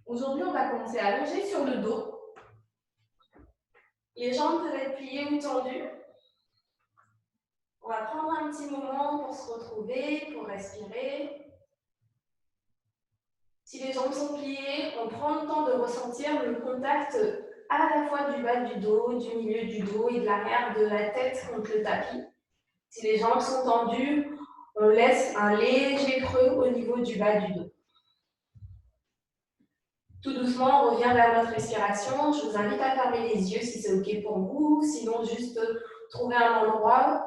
Aujourd'hui, on va commencer à allonger sur le dos. Les jambes peuvent être pliées ou tendues. On va prendre un petit moment pour se retrouver, pour respirer. Si les jambes sont pliées, on prend le temps de ressentir le contact à la fois du bas du dos, du milieu du dos et de l'arrière de la tête contre le tapis. Si les jambes sont tendues, on laisse un léger creux au niveau du bas du dos. Tout doucement, on revient vers notre respiration. Je vous invite à fermer les yeux si c'est OK pour vous. Sinon, juste trouver un endroit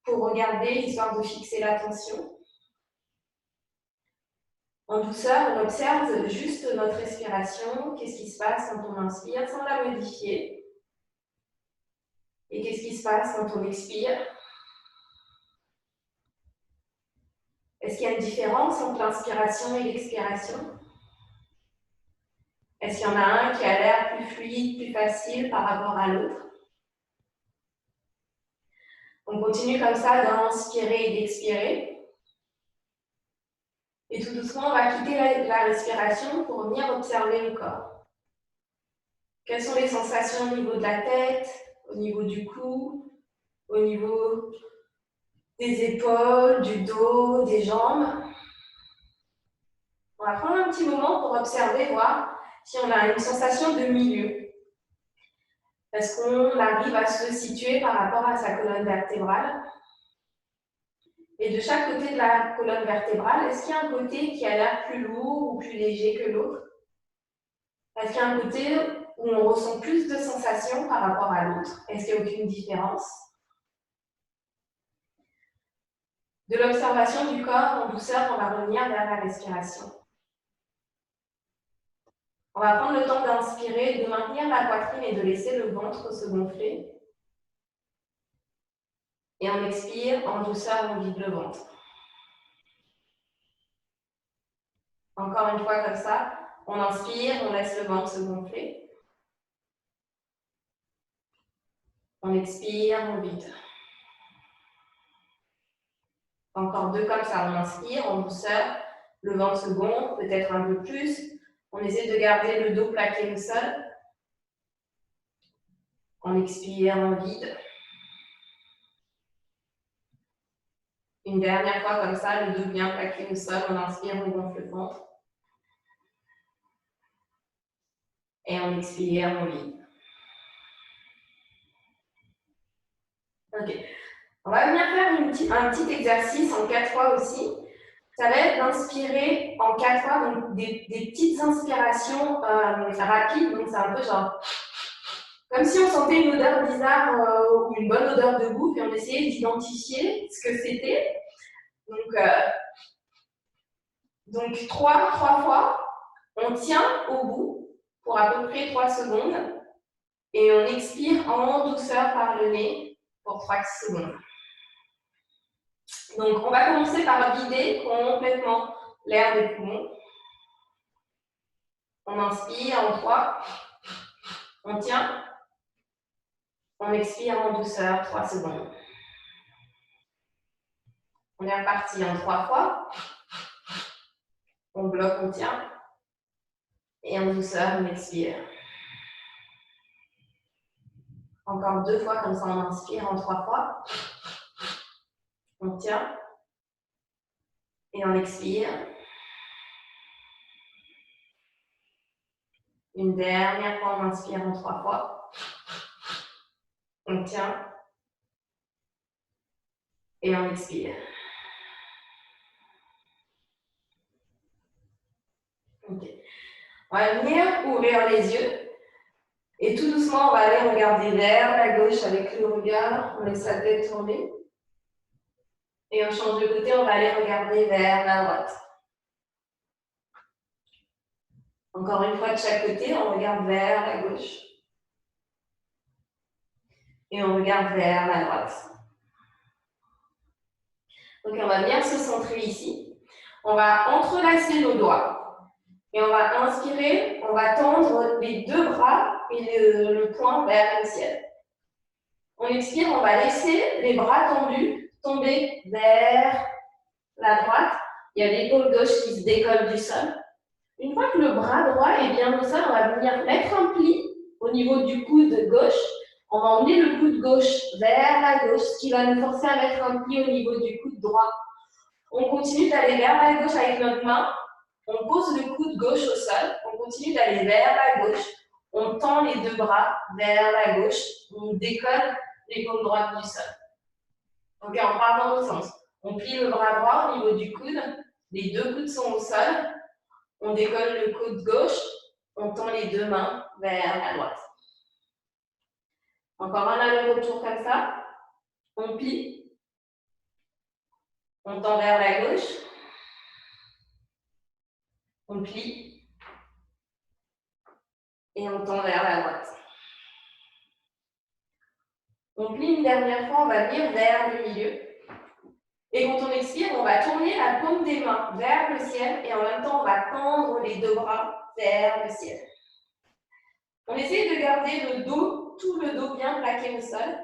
pour regarder, histoire de fixer l'attention. En douceur, on observe juste notre respiration. Qu'est-ce qui se passe quand on inspire sans la modifier? Et qu'est-ce qui se passe quand on expire? Est-ce qu'il y a une différence entre l'inspiration et l'expiration? Est-ce qu'il y en a un qui a l'air plus fluide, plus facile par rapport à l'autre? On continue comme ça d'inspirer et d'expirer. Et tout doucement, on va quitter la respiration pour venir observer le corps. Quelles sont les sensations au niveau de la tête, au niveau du cou, au niveau des épaules, du dos, des jambes? On va prendre un petit moment pour observer, voir si on a une sensation de milieu. Est-ce qu'on arrive à se situer par rapport à sa colonne vertébrale? Et de chaque côté de la colonne vertébrale, est-ce qu'il y a un côté qui a l'air plus lourd ou plus léger que l'autre? Est-ce qu'il y a un côté où on ressent plus de sensations par rapport à l'autre? Est-ce qu'il n'y a aucune différence? De l'observation du corps en douceur, on va revenir vers la respiration. On va prendre le temps d'inspirer, de maintenir la poitrine et de laisser le ventre se gonfler. Et on expire, en douceur, on vide le ventre. Encore une fois comme ça, on inspire, on laisse le ventre se gonfler. On expire, on vide. Encore deux comme ça, on inspire en douceur, le ventre se gonfle, peut-être un peu plus. On essaie de garder le dos plaqué au sol. On expire, on vide. Une dernière fois comme ça, le dos bien plaqué au sol, on inspire, on gonfle le ventre. Et on expire, on vide. Ok. On va venir faire un petit exercice en 4 fois aussi. Ça va être d'inspirer en 4 fois, donc des petites inspirations rapides. Donc c'est un peu genre, comme si on sentait une odeur bizarre ou une bonne odeur de bouffe et on essayait d'identifier ce que c'était. Donc 3 fois, on tient au bout pour à peu près 3 secondes et on expire en douceur par le nez pour 3 secondes. Donc on va commencer par vider complètement l'air des poumons. On inspire en 3, on tient, on expire en douceur 3 secondes. On est reparti en 3 fois. On bloque, on tient. Et en douceur, on expire. Encore 2 fois, comme ça, on inspire en 3 fois. On tient. Et on expire. Une dernière fois, on inspire en 3 fois. On tient. Et on expire. Ok. On va venir ouvrir les yeux. Et tout doucement, on va aller regarder vers la gauche avec le regard. On laisse la tête tourner. Et on change de côté, on va aller regarder vers la droite. Encore une fois de chaque côté, on regarde vers la gauche. Et on regarde vers la droite. Donc on va bien se centrer ici. On va entrelacer nos doigts. Et on va inspirer, on va tendre les 2 bras et le poing vers le ciel. On expire, on va laisser les bras tendus tomber vers la droite. Il y a l'épaule gauche qui se décolle du sol. Une fois que le bras droit est bien au sol, on va venir mettre un pli au niveau du coude gauche. On va emmener le coude gauche vers la gauche, ce qui va nous forcer à mettre un pli au niveau du coude droit. On continue d'aller vers la gauche avec notre main. On pose le coude gauche au sol. On continue d'aller vers la gauche. On tend les deux bras vers la gauche. On décolle l'épaule droite du sol. Ok, on part dans l'autre sens. On plie le bras droit au niveau du coude. Les deux coudes sont au sol. On décolle le coude gauche. On tend les deux mains vers la droite. Encore un aller-retour comme ça. On plie. On tend vers la gauche. On plie. Et on tend vers la droite. On plie une dernière fois, on va venir vers le milieu. Et quand on expire, on va tourner la paume des mains vers le ciel et en même temps, on va tendre les deux bras vers le ciel. On essaie de garder le dos, tout le dos bien plaqué au sol.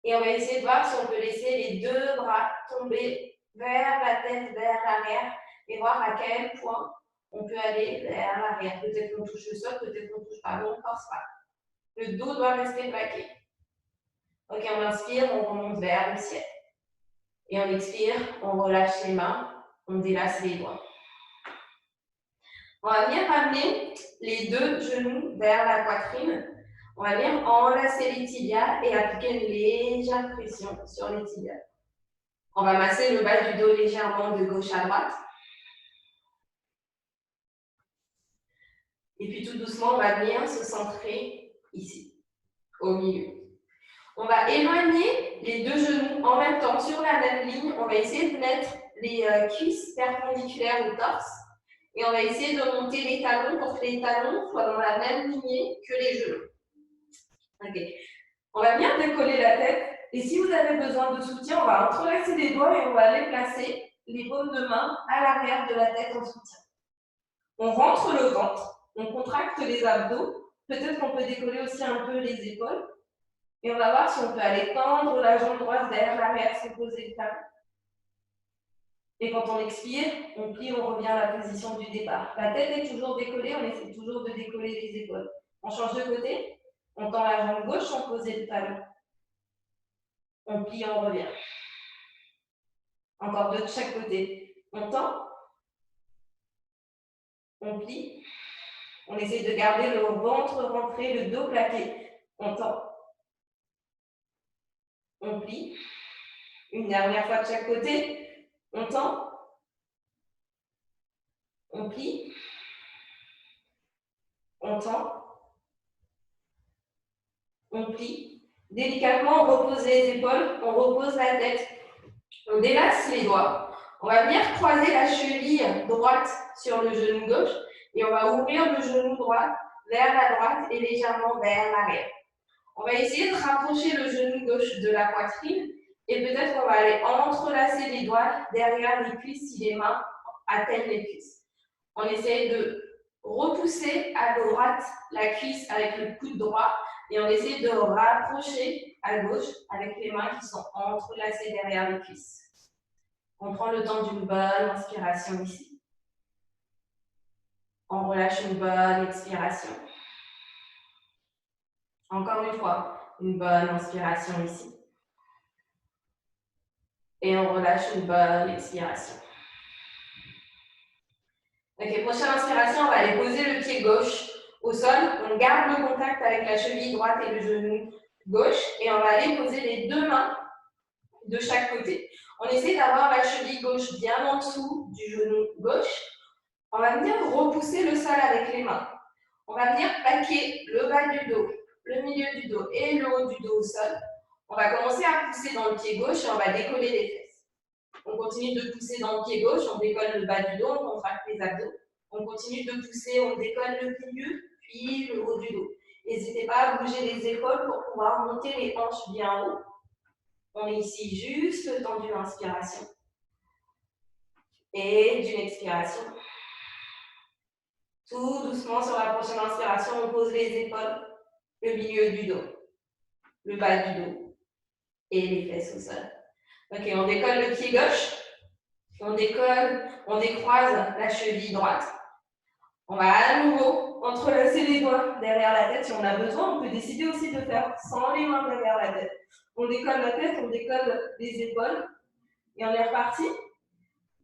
Et on va essayer de voir si on peut laisser les deux bras tomber vers la tête, vers l'arrière et voir à quel point on peut aller vers l'arrière. Peut-être qu'on touche le sol, peut-être qu'on ne touche pas, mais on ne force pas. Le dos doit rester plaqué. Ok, on inspire, on remonte vers le ciel. Et on expire, on relâche les mains, on délace les doigts. On va venir ramener les deux genoux vers la poitrine. On va venir enlacer les tibias et appliquer une légère pression sur les tibias. On va masser le bas du dos légèrement de gauche à droite. Et puis tout doucement, on va venir se centrer ici, au milieu. On va éloigner les deux genoux en même temps sur la même ligne. On va essayer de mettre les cuisses perpendiculaires au torse. Et on va essayer de monter les talons pour que les talons soient dans la même lignée que les genoux. Okay. On va bien décoller la tête. Et si vous avez besoin de soutien, on va entrelacer les doigts et on va aller placer les paumes de main à l'arrière de la tête en soutien. On rentre le ventre, on contracte les abdos. Peut-être qu'on peut décoller aussi un peu les épaules. Et on va voir si on peut aller tendre la jambe droite vers l'arrière sans poser le talon. Et quand on expire, on plie, on revient à la position du départ. La tête est toujours décollée, on essaie toujours de décoller les épaules. On change de côté, on tend la jambe gauche sans poser le talon. On plie, on revient. Encore deux de chaque côté. On tend, on plie. On essaie de garder le ventre rentré, le dos plaqué. On tend, on plie. Une dernière fois de chaque côté. On tend, on plie. On tend, on plie. Délicatement, on repose les épaules, on repose la tête. On délace les doigts. On va venir croiser la cheville droite sur le genou gauche et on va ouvrir le genou droit vers la droite et légèrement vers l'arrière. On va essayer de rapprocher le genou gauche de la poitrine et peut-être qu'on va aller entrelacer les doigts derrière les cuisses si les mains atteignent les cuisses. On essaye de repousser à droite la cuisse avec le coude droit et on essaie de rapprocher à gauche avec les mains qui sont entrelacées derrière les cuisses. On prend le temps d'une bonne inspiration ici. On relâche une bonne expiration. Encore une fois, une bonne inspiration ici. Et on relâche une bonne expiration. Ok, prochaine inspiration, on va aller poser le pied gauche au sol. On garde le contact avec la cheville droite et le genou gauche. Et on va aller poser les deux mains de chaque côté. On essaie d'avoir la cheville gauche bien en dessous du genou gauche. On va venir repousser le sol avec les mains. On va venir plaquer le bas du dos, le milieu du dos et le haut du dos au sol. On va commencer à pousser dans le pied gauche et on va décoller les fesses. On continue de pousser dans le pied gauche, on décolle le bas du dos, on contracte les abdos. On continue de pousser, on décolle le milieu, puis le haut du dos. N'hésitez pas à bouger les épaules pour pouvoir monter les hanches bien haut. On est ici juste le temps d'une inspiration et d'une expiration. Tout doucement sur la prochaine inspiration, on pose les épaules, le milieu du dos, le bas du dos et les fesses au sol. Ok, on décolle le pied gauche, on décolle, on décroise la cheville droite. On va à nouveau entrelacer les doigts derrière la tête. Si on a besoin, on peut décider aussi de faire sans les mains derrière la tête. On décolle la tête, on décolle les épaules. Et on est reparti.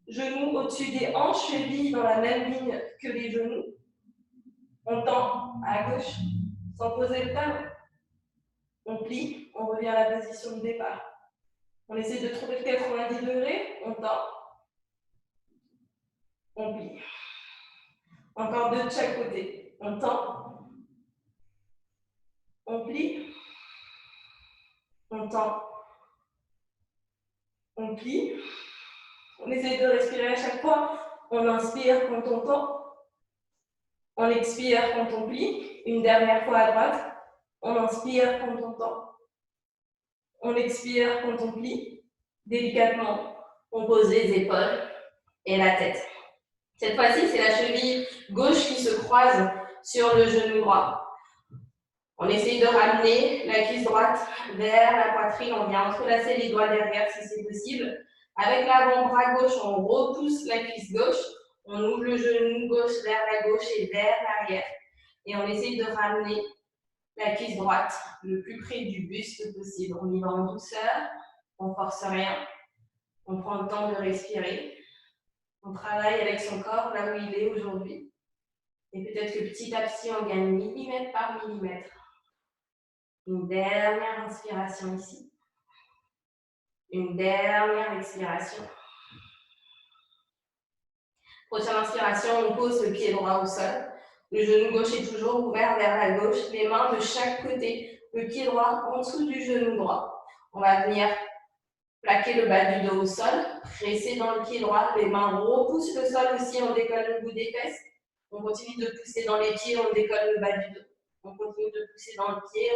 Genoux au-dessus des hanches, chevilles dans la même ligne que les genoux. On tend à gauche sans poser le talon. On plie, on revient à la position de départ. On essaie de trouver le 90 degrés, on tend, on plie. Encore deux de chaque côté. On tend, on plie, on tend, on plie. On essaie de respirer à chaque fois. On inspire quand on tend, on expire quand on plie. Une dernière fois à droite. On inspire quand on tend, on expire quand on plie. Délicatement, on pose les épaules et la tête. Cette fois-ci, c'est la cheville gauche qui se croise sur le genou droit. On essaye de ramener la cuisse droite vers la poitrine. On vient entrelacer les doigts derrière si c'est possible. Avec l'avant-bras gauche, on repousse la cuisse gauche. On ouvre le genou gauche vers la gauche et vers l'arrière. Et on essaye de ramener la cuisse droite le plus près du buste possible. On y va en douceur, on ne force rien. On prend le temps de respirer. On travaille avec son corps là où il est aujourd'hui. Et peut-être que petit à petit, on gagne millimètre par millimètre. Une dernière inspiration ici. Une dernière expiration. Prochaine inspiration, on pose le pied droit au sol. Le genou gauche est toujours ouvert vers la gauche. Les mains de chaque côté. Le pied droit en dessous du genou droit. On va venir plaquer le bas du dos au sol. Presser dans le pied droit. Les mains repoussent le sol aussi. On décolle le bout des fesses. On continue de pousser dans les pieds. On décolle le bas du dos. On continue de pousser dans le pied.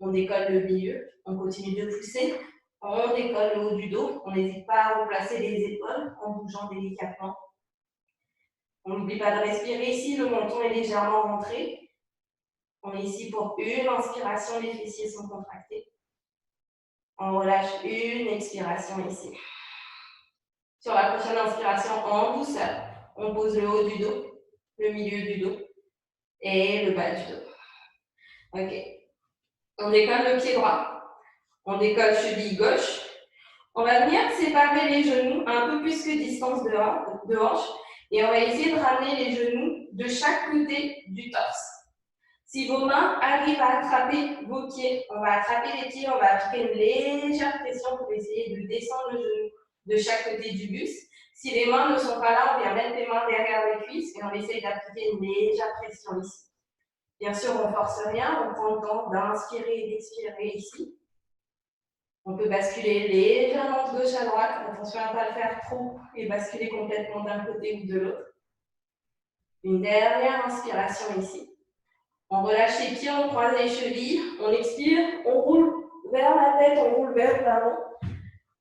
On décolle le milieu. On continue de pousser. On décolle le haut du dos. On n'hésite pas à replacer les épaules en bougeant délicatement. On n'oublie pas de respirer ici. Le menton est légèrement rentré. On est ici pour une inspiration. Les fessiers sont contractés. On relâche une expiration ici. Sur la prochaine inspiration, en douceur, on pose le haut du dos, le milieu du dos et le bas du dos. Ok. On décolle le pied droit. On décolle cheville gauche. On va venir séparer les genoux un peu plus que distance de hanche et on va essayer de ramener les genoux de chaque côté du torse. Si vos mains arrivent à attraper vos pieds, on va attraper les pieds, on va appliquer une légère pression pour essayer de descendre le genou de chaque côté du buste. Si les mains ne sont pas là, on vient mettre les mains derrière les cuisses et on essaye d'appliquer une légère pression ici. Bien sûr, on ne force rien, on prend le temps d'inspirer et d'expirer ici. On peut basculer légèrement de gauche à droite, attention à ne pas le faire trop et basculer complètement d'un côté ou de l'autre. Une dernière inspiration ici. On relâche les pieds, on croise les chevilles, on expire, on roule vers la tête, on roule vers l'avant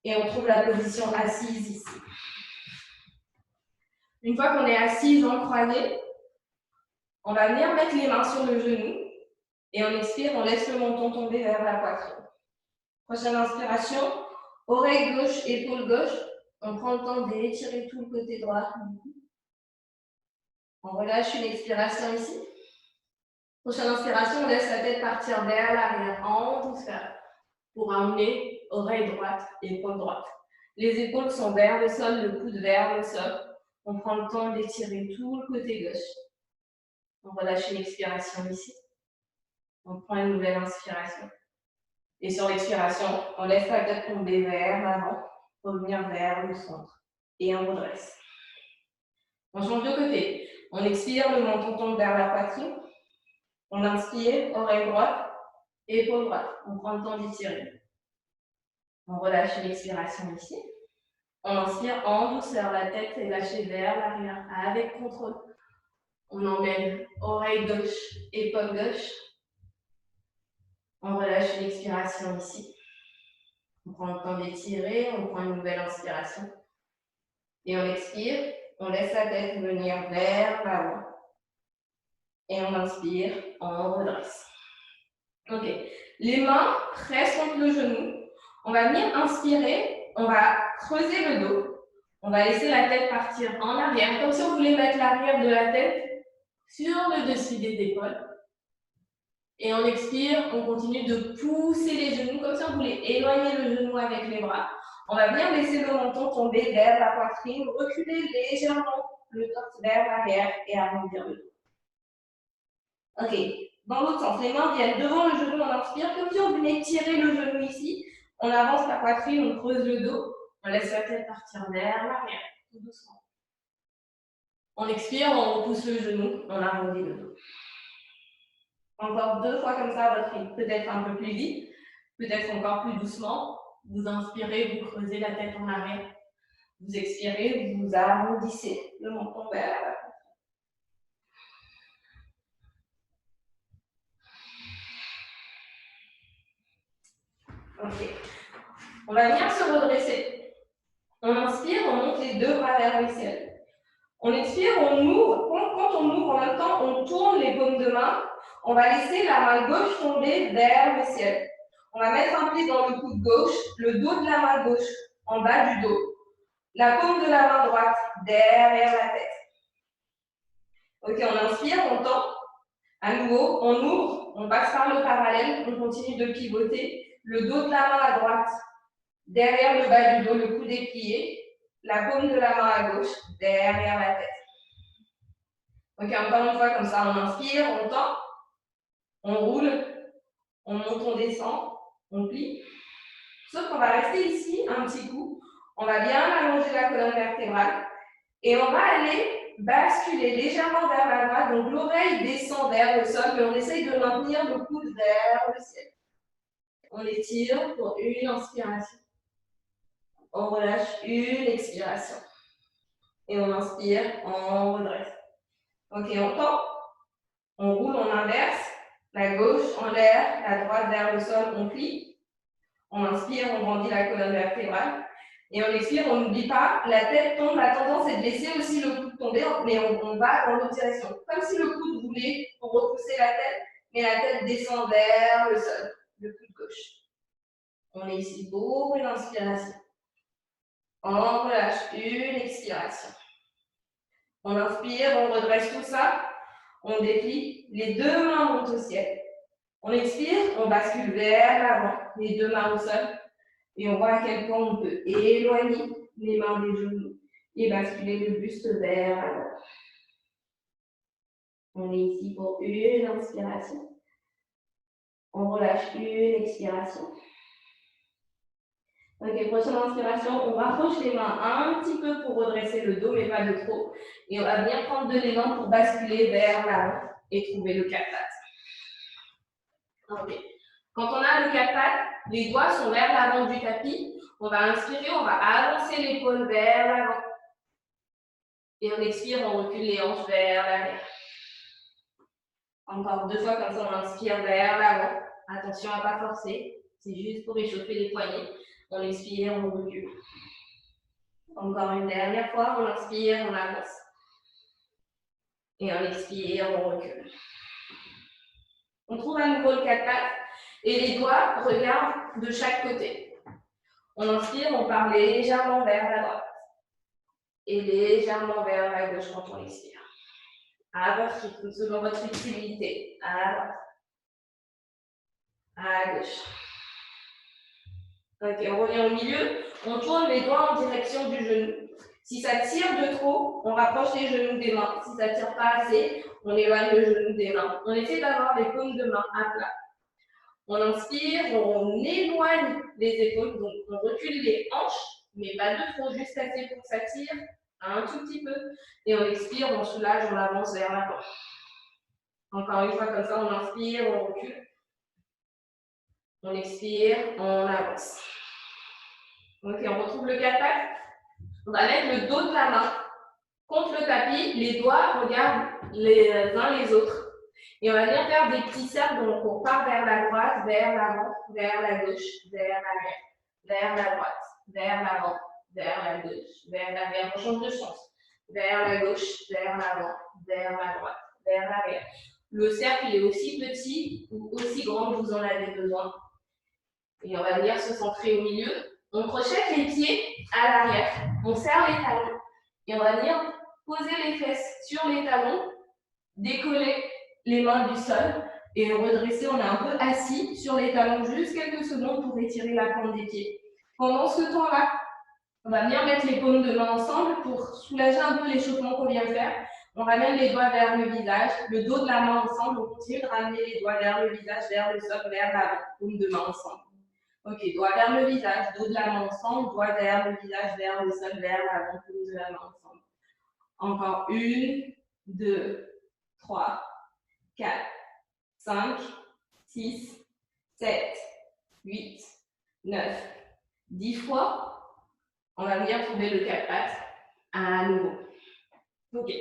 et on trouve la position assise ici. Une fois qu'on est assis, jambes croisées, on va venir mettre les mains sur le genou et on expire, on laisse le menton tomber vers la poitrine. Prochaine inspiration, oreille gauche, épaule gauche. On prend le temps d'étirer tout le côté droit. On relâche une expiration ici. Prochaine inspiration, on laisse la tête partir vers l'arrière en douceur pour amener oreille droite, épaule droite. Les épaules sont vers le sol, le coude vers le sol. On prend le temps d'étirer tout le côté gauche. On relâche une expiration ici. On prend une nouvelle inspiration. Et sur l'expiration, on laisse la tête tomber vers l'avant, revenir vers le centre. Et on redresse. On change de côté. On expire, le menton tombe vers la poitrine. On inspire, oreille droite, épaule droite. On prend le temps d'étirer. On relâche l'expiration ici. On inspire en douceur, la tête est lâchée vers l'arrière avec contrôle. On emmène oreille gauche, épaule gauche. On relâche l'expiration ici. On prend le temps d'étirer, on prend une nouvelle inspiration. Et on expire, on laisse la tête venir vers l'avant. Et on inspire, on redresse. Ok, les mains pressent contre le genou. On va venir inspirer, on va creuser le dos. On va laisser la tête partir en arrière, comme si on voulait mettre l'arrière de la tête sur le dessus des épaules. Et on expire, on continue de pousser les genoux comme si on voulait éloigner le genou avec les bras. On va bien laisser le menton tomber vers la poitrine, reculer légèrement le torse vers l'arrière et arrondir le dos. Ok, dans l'autre sens, les mains viennent devant le genou, on inspire comme si on venait tirer le genou ici. On avance la poitrine, on creuse le dos, on laisse la tête partir vers l'arrière, tout doucement. On expire, on repousse le genou, on arrondit le dos. Encore 2 fois comme ça, votre rythme, peut-être un peu plus vite, peut-être encore plus doucement. Vous inspirez, vous creusez la tête en arrière. Vous expirez, vous arrondissez le menton vers la poitrine. Ok. On va venir se redresser. On inspire, on monte les 2 bras vers le ciel. On expire, on ouvre. Quand on ouvre, en même temps, on tourne les paumes de main. On va laisser la main gauche tomber vers le ciel. On va mettre un pied dans le coude gauche, le dos de la main gauche en bas du dos. La paume de la main droite derrière la tête. Ok, on inspire, on tend. À nouveau, on ouvre, on passe par le parallèle, on continue de pivoter. Le dos de la main à droite derrière le bas du dos, le coude déplié. La paume de la main à gauche derrière la tête. Ok, encore une fois, comme ça, on inspire, on tend, on roule, on monte, on descend, on plie. Sauf qu'on va rester ici un petit coup. On va bien allonger la colonne vertébrale et on va aller basculer légèrement vers la droite. Donc l'oreille descend vers le sol, mais on essaye de maintenir le coude vers le ciel. On étire pour une inspiration. On relâche une expiration. Et on inspire, on redresse. Ok, on tend, on roule, on inverse. La gauche en l'air, la droite vers le sol, on plie. On inspire, on grandit la colonne vertébrale. Et on expire, on n'oublie pas, la tête tombe, la tendance est de laisser aussi le coude tomber, mais on va dans l'autre direction. Comme si le coude voulait pour repousser la tête, mais la tête descend vers le sol, le coude gauche. On est ici pour une inspiration. On relâche une expiration. On inspire, on redresse tout ça, on déplie, les 2 mains montent au ciel. On expire, on bascule vers l'avant, les 2 mains au sol, et on voit à quel point on peut éloigner les mains des genoux et basculer le buste vers l'avant. On est ici pour une inspiration. On relâche une expiration. Ok, prochaine inspiration, on rapproche les mains un petit peu pour redresser le dos, mais pas de trop. Et on va bien prendre de l'élan pour basculer vers l'avant et trouver le 4 pattes. Ok. Quand on a le 4 pattes, les doigts sont vers l'avant du tapis. On va inspirer, on va avancer l'épaule vers l'avant. Et on expire, on recule les hanches vers l'arrière. Encore 2 fois comme ça, on inspire vers l'avant. Attention à ne pas forcer, c'est juste pour échauffer les poignets. On expire, on recule. Encore une dernière fois, on inspire, on avance. Et on expire, on recule. On trouve à nouveau le 4 pattes et les doigts regardent de chaque côté. On inspire, on part légèrement vers la droite et légèrement vers la gauche quand on expire. À votre rythme, selon votre flexibilité. À droite. À gauche. Ok, on revient au milieu. On tourne les doigts en direction du genou. Si ça tire de trop, on rapproche les genoux des mains. Si ça ne tire pas assez, on éloigne le genou des mains. On essaie d'avoir les paumes de main à plat. On inspire, on éloigne les épaules, donc on recule les hanches, mais pas de trop, juste assez pour que ça tire un tout petit peu. Et on expire, on soulage, on avance vers l'avant. Encore une fois comme ça, on inspire, on recule. On expire, on avance. Ok, on retrouve le 4 pattes. On va mettre le dos de la main contre le tapis, les doigts regardent les uns les autres. Et on va venir faire des petits cercles, donc on part vers la droite, vers l'avant, vers la gauche, vers l'arrière, vers la droite, vers l'avant, vers la gauche, vers l'arrière, on change de sens, vers la gauche, vers l'avant, vers la droite, vers l'arrière. Le cercle est aussi petit ou aussi grand que vous en avez besoin. Et on va venir se centrer au milieu. On crochette les pieds à l'arrière, on serre les talons et on va venir poser les fesses sur les talons décoller les mains du sol et redresser. On est un peu assis sur les talons juste quelques secondes pour étirer la pointe des pieds. Pendant ce temps-là, on va venir mettre les paumes de main ensemble pour soulager un peu l'échauffement qu'on vient de faire. On ramène les doigts vers le visage, le dos de la main ensemble. On continue de ramener les doigts vers le visage, vers le sol, vers l'avant. Paumes de main ensemble. Ok, doigts vers le visage, dos de la main ensemble, doigts vers le visage, vers le sol, vers l'avant, paumes de la main ensemble. Encore 1, 2, 3, 4, 5, 6, 7, 8, 9, 10 fois. On va venir trouver le 4 pattes à nouveau. Ok.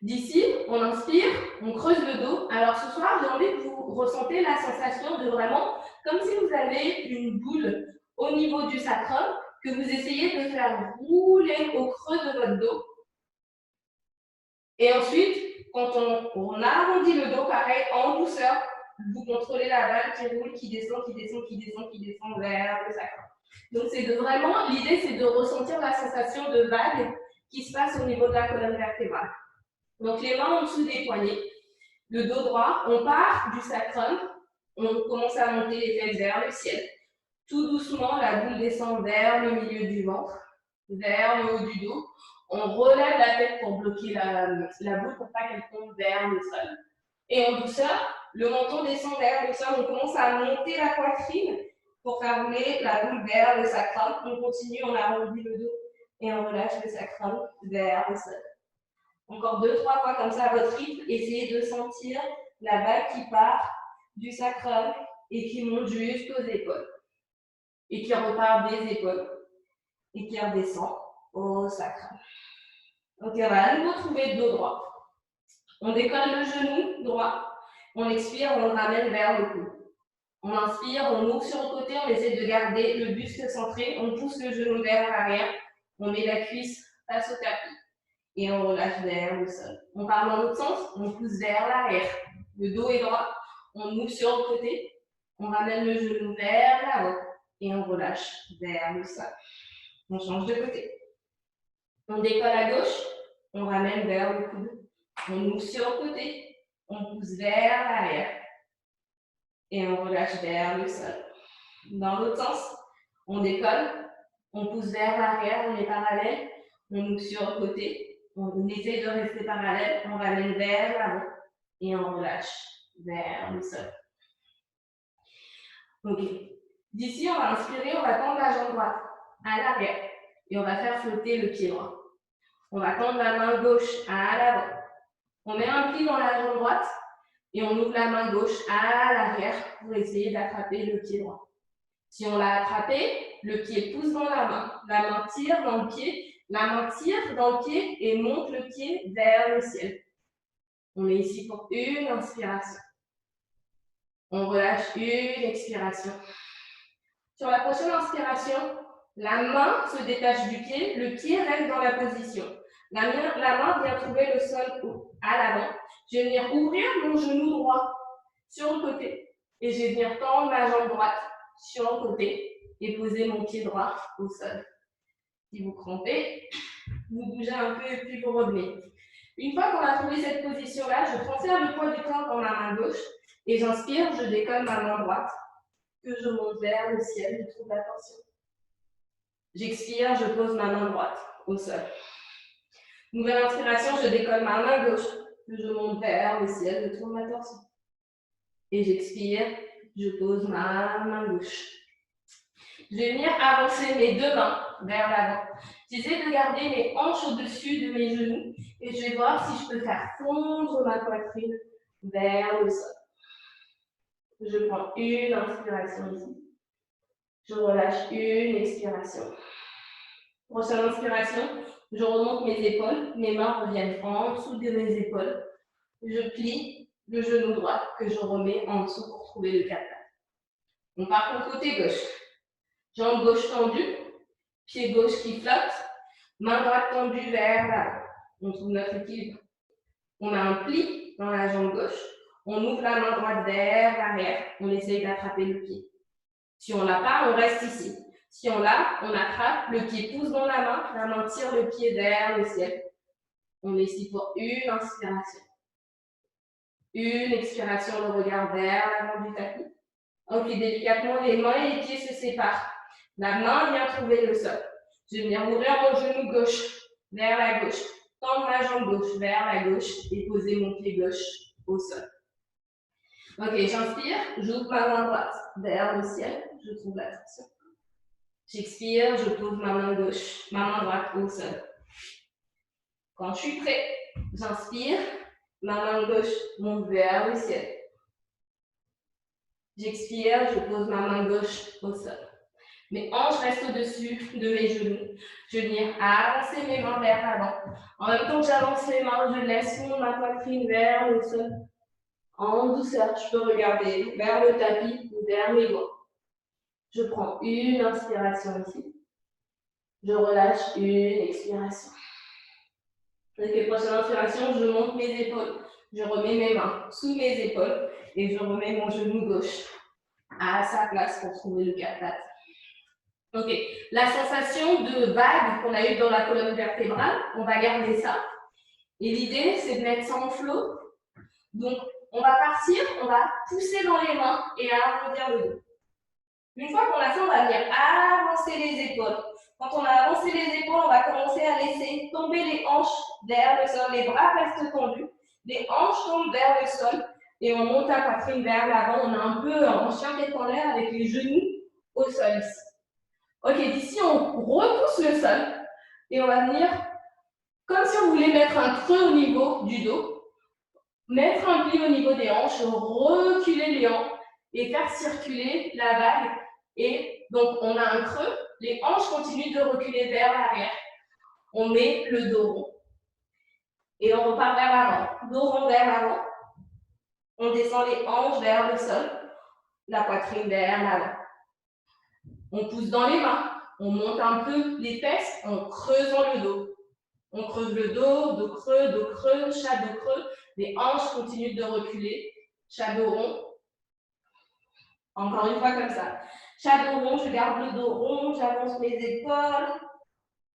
D'ici, on inspire, on creuse le dos. Alors ce soir, j'ai envie que vous ressentez la sensation de vraiment, comme si vous avez une boule au niveau du sacrum, que vous essayez de faire rouler au creux de votre dos. Et ensuite, quand on arrondit le dos, pareil, en douceur, vous contrôlez la balle qui roule, qui descend, qui descend, qui descend, qui descend vers le sacrum. Donc, c'est de vraiment, l'idée, c'est de ressentir la sensation de vague qui se passe au niveau de la colonne vertébrale. Donc, les mains en dessous des poignets, le dos droit, on part du sacrum, on commence à monter les fesses vers le ciel. Tout doucement, la boule descend vers le milieu du ventre, vers le haut du dos. On relève la tête pour bloquer la boule pour pas qu'elle tombe vers le sol. Et en douceur, le menton descend vers le sol. On commence à monter la poitrine pour faire rouler la boule vers le sacrum. On continue, on arrondit le dos et on relâche le sacrum vers le sol. Encore 2-3 fois comme ça à votre rythme. Essayez de sentir la vague qui part du sacrum et qui monte jusqu'aux épaules. Et qui repart des épaules et qui redescend au sacrum. Ok, on va à nouveau trouver le dos droit. On décolle le genou droit. On expire, on le ramène vers le cou. On inspire, on ouvre sur le côté, on essaie de garder le buste centré. On pousse le genou vers l'arrière. On met la cuisse face au tapis. Et on relâche vers le sol. On part dans l'autre sens, on pousse vers l'arrière. Le dos est droit. On ouvre sur le côté. On ramène le genou vers là-haut. Et on relâche vers le sol. On change de côté. On décolle à gauche, on ramène vers le coude. On ouvre sur le côté, on pousse vers l'arrière. Et on relâche vers le sol. Dans l'autre sens, on décolle, on pousse vers l'arrière, on est parallèle. On ouvre sur le côté, on essaie de rester parallèle, on ramène vers l'avant. Et on relâche vers le sol. Ok. D'ici, on va inspirer, on va tendre la jambe droite à l'arrière. Et on va faire flotter le pied droit. On va tendre la main gauche à l'avant. On met un pli dans la jambe droite et on ouvre la main gauche à l'arrière pour essayer d'attraper le pied droit. Si on l'a attrapé, le pied pousse dans la main tire dans le pied, la main tire dans le pied et monte le pied vers le ciel. On est ici pour une inspiration. On relâche une expiration. Sur la prochaine inspiration, la main se détache du pied, le pied reste dans la position. La main vient trouver le sol à l'avant. Je vais venir ouvrir mon genou droit sur le côté et je vais venir tendre ma jambe droite sur le côté et poser mon pied droit au sol. Si vous crampez, vous bougez un peu et puis vous revenez. Une fois qu'on a trouvé cette position-là, je transfère le poids du corps dans ma main gauche et j'inspire, je décolle ma main droite que je monte vers le ciel, je trouve la tension. J'expire, je pose ma main droite au sol. Nouvelle inspiration, je décolle ma main gauche, que je monte vers le ciel, je trouve ma torsion. Et j'expire, je pose ma main gauche. Je vais venir avancer mes deux mains vers l'avant. J'essaie de garder mes hanches au-dessus de mes genoux et je vais voir si je peux faire fondre ma poitrine vers le sol. Je prends une inspiration ici. Je relâche une expiration. Prochaine inspiration, je remonte mes épaules, mes mains reviennent en dessous de mes épaules. Je plie le genou droit que je remets en dessous pour trouver le 4 pattes. On part pour le côté gauche. Jambe gauche tendue, pied gauche qui flotte, main droite tendue vers l'avant. On trouve notre équilibre. On a un pli dans la jambe gauche. On ouvre la main droite vers l'arrière. On essaye d'attraper le pied. Si on l'a pas, on reste ici. Si on l'a, on attrape, le pied pousse dans la main tire le pied vers le ciel. On est ici pour une inspiration. Une expiration, le regard vers l'avant du tapis. Ok, délicatement, les mains et les pieds se séparent. La main vient trouver le sol. Je vais venir ouvrir mon genou gauche vers la gauche. Tendre ma jambe gauche vers la gauche et poser mon pied gauche au sol. Ok, j'inspire, j'ouvre ma main droite vers le ciel, je trouve la tension. J'expire, je pose ma main gauche, ma main droite au sol. Quand je suis prêt, j'inspire, ma main gauche monte vers le ciel. J'expire, je pose ma main gauche au sol. Mes hanches restent au-dessus de mes genoux. Je vais venir avancer mes mains vers l'avant. En même temps que j'avance les mains, je laisse ma poitrine vers le sol. En douceur, je peux regarder vers le tapis ou vers mes doigts. Je prends une inspiration ici. Je relâche une expiration. Avec les prochaines inspirations, je monte mes épaules. Je remets mes mains sous mes épaules et je remets mon genou gauche à sa place pour trouver le quatre pattes. Ok, la sensation de vague qu'on a eue dans la colonne vertébrale, on va garder ça. Et l'idée, c'est de mettre ça en flot. Donc, on va partir, on va pousser dans les mains et arrondir le dos. Une fois qu'on a ça, on va venir avancer les épaules. Quand on a avancé les épaules, on va commencer à laisser tomber les hanches vers le sol. Les bras restent tendus, les hanches tombent vers le sol et on monte la poitrine vers l'avant. On a un peu en chien tête en l'air avec les genoux au sol ici. Ok, d'ici, on repousse le sol et on va venir, comme si on voulait mettre un creux au niveau du dos, mettre un pli au niveau des hanches, reculer les hanches et faire circuler la vague. Et donc, on a un creux, les hanches continuent de reculer vers l'arrière. On met le dos rond et on repart vers l'avant. Dos rond vers l'avant. On descend les hanches vers le sol, la poitrine vers l'avant. On pousse dans les mains. On monte un peu les fesses en creusant le dos. On creuse le dos creux, chat dos creux. Les hanches continuent de reculer. Chat dos rond. Encore une fois comme ça. Chat dos rond, je garde le dos rond, j'avance mes épaules.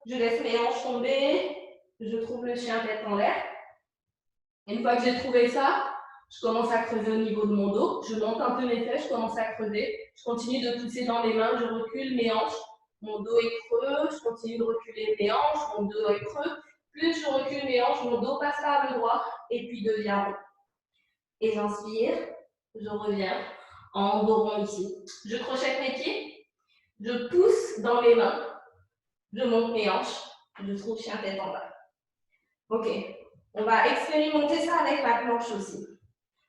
Je laisse mes hanches tomber. Je trouve le chien tête en l'air. Une fois que j'ai trouvé ça, je commence à creuser au niveau de mon dos. Je monte un peu mes fesses, je commence à creuser. Je continue de pousser dans les mains, je recule mes hanches. Mon dos est creux, je continue de reculer mes hanches, mon dos est creux. Plus je recule mes hanches, mon dos passe par le droit et puis devient rond. Et j'inspire, je reviens en dos rond ici. Je crochette mes pieds, je pousse dans mes mains, je monte mes hanches, je trouve chien tête en bas. Ok, on va expérimenter ça avec la planche aussi.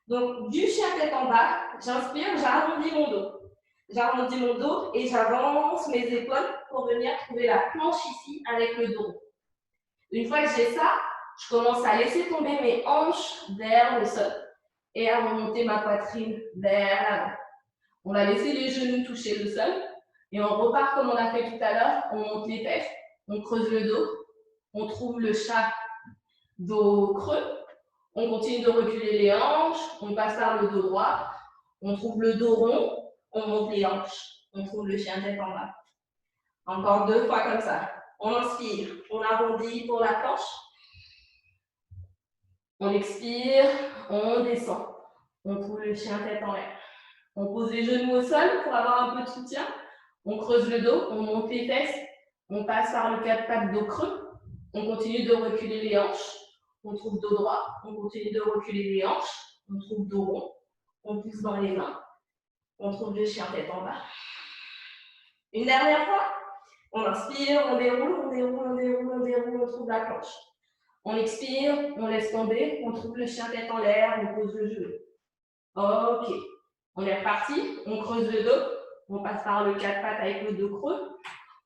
Donc, du chien tête en bas, j'inspire, j'arrondis mon dos. J'arrondis mon dos et j'avance mes épaules pour venir trouver la planche ici avec le dos. Une fois que j'ai ça, je commence à laisser tomber mes hanches vers le sol et à remonter ma poitrine vers l'avant. On va laisser les genoux toucher le sol et on repart comme on a fait tout à l'heure. On monte les fesses, on creuse le dos, on trouve le chat dos creux. On continue de reculer les hanches, on passe par le dos droit, on trouve le dos rond, on monte les hanches, on trouve le chien tête en bas. Encore 2 fois comme ça. On inspire, on arrondit pour la planche. On expire, on descend. On trouve le chien tête en l'air. On pose les genoux au sol pour avoir un peu de soutien. On creuse le dos, on monte les fesses, on passe par le quatre pattes dos creux. On continue de reculer les hanches. On trouve dos droit, on continue de reculer les hanches, on trouve dos rond, on pousse dans les mains, on trouve le chien tête en bas. Une dernière fois, on inspire, on déroule, on déroule, on déroule, on déroule, on trouve la planche. On expire, on laisse tomber, on trouve le chien tête en l'air, on pose le genou. Ok, on est reparti, on creuse le dos, on passe par le quatre pattes avec le dos creux,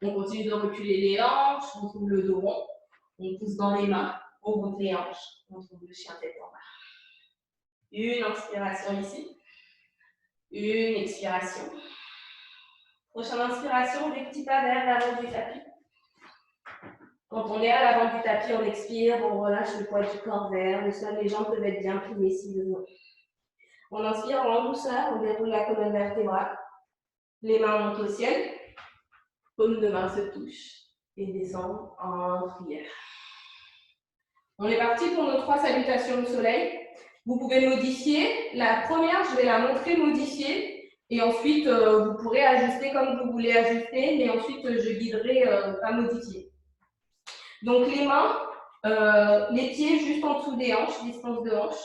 on continue de reculer les hanches, on trouve le dos rond, on pousse dans les mains, on monte les hanches, on trouve le chien tête en bas. Une inspiration ici. Une expiration. Prochaine inspiration, des petits pas vers l'avant du tapis. Quand on est à l'avant du tapis, on expire, on relâche le poids du corps vers le sol. Les jambes peuvent être bien pliées si besoin. On inspire en douceur, on déroule la colonne vertébrale. Les mains montent au ciel. Paume de main se touche et descend en prière. On est parti pour nos 3 salutations au soleil. Vous pouvez modifier. La première, je vais la montrer modifiée. Et ensuite, vous pourrez ajuster comme vous voulez ajuster. Mais ensuite, je guiderai à modifier. Donc, les mains, les pieds juste en dessous des hanches, distance de hanche.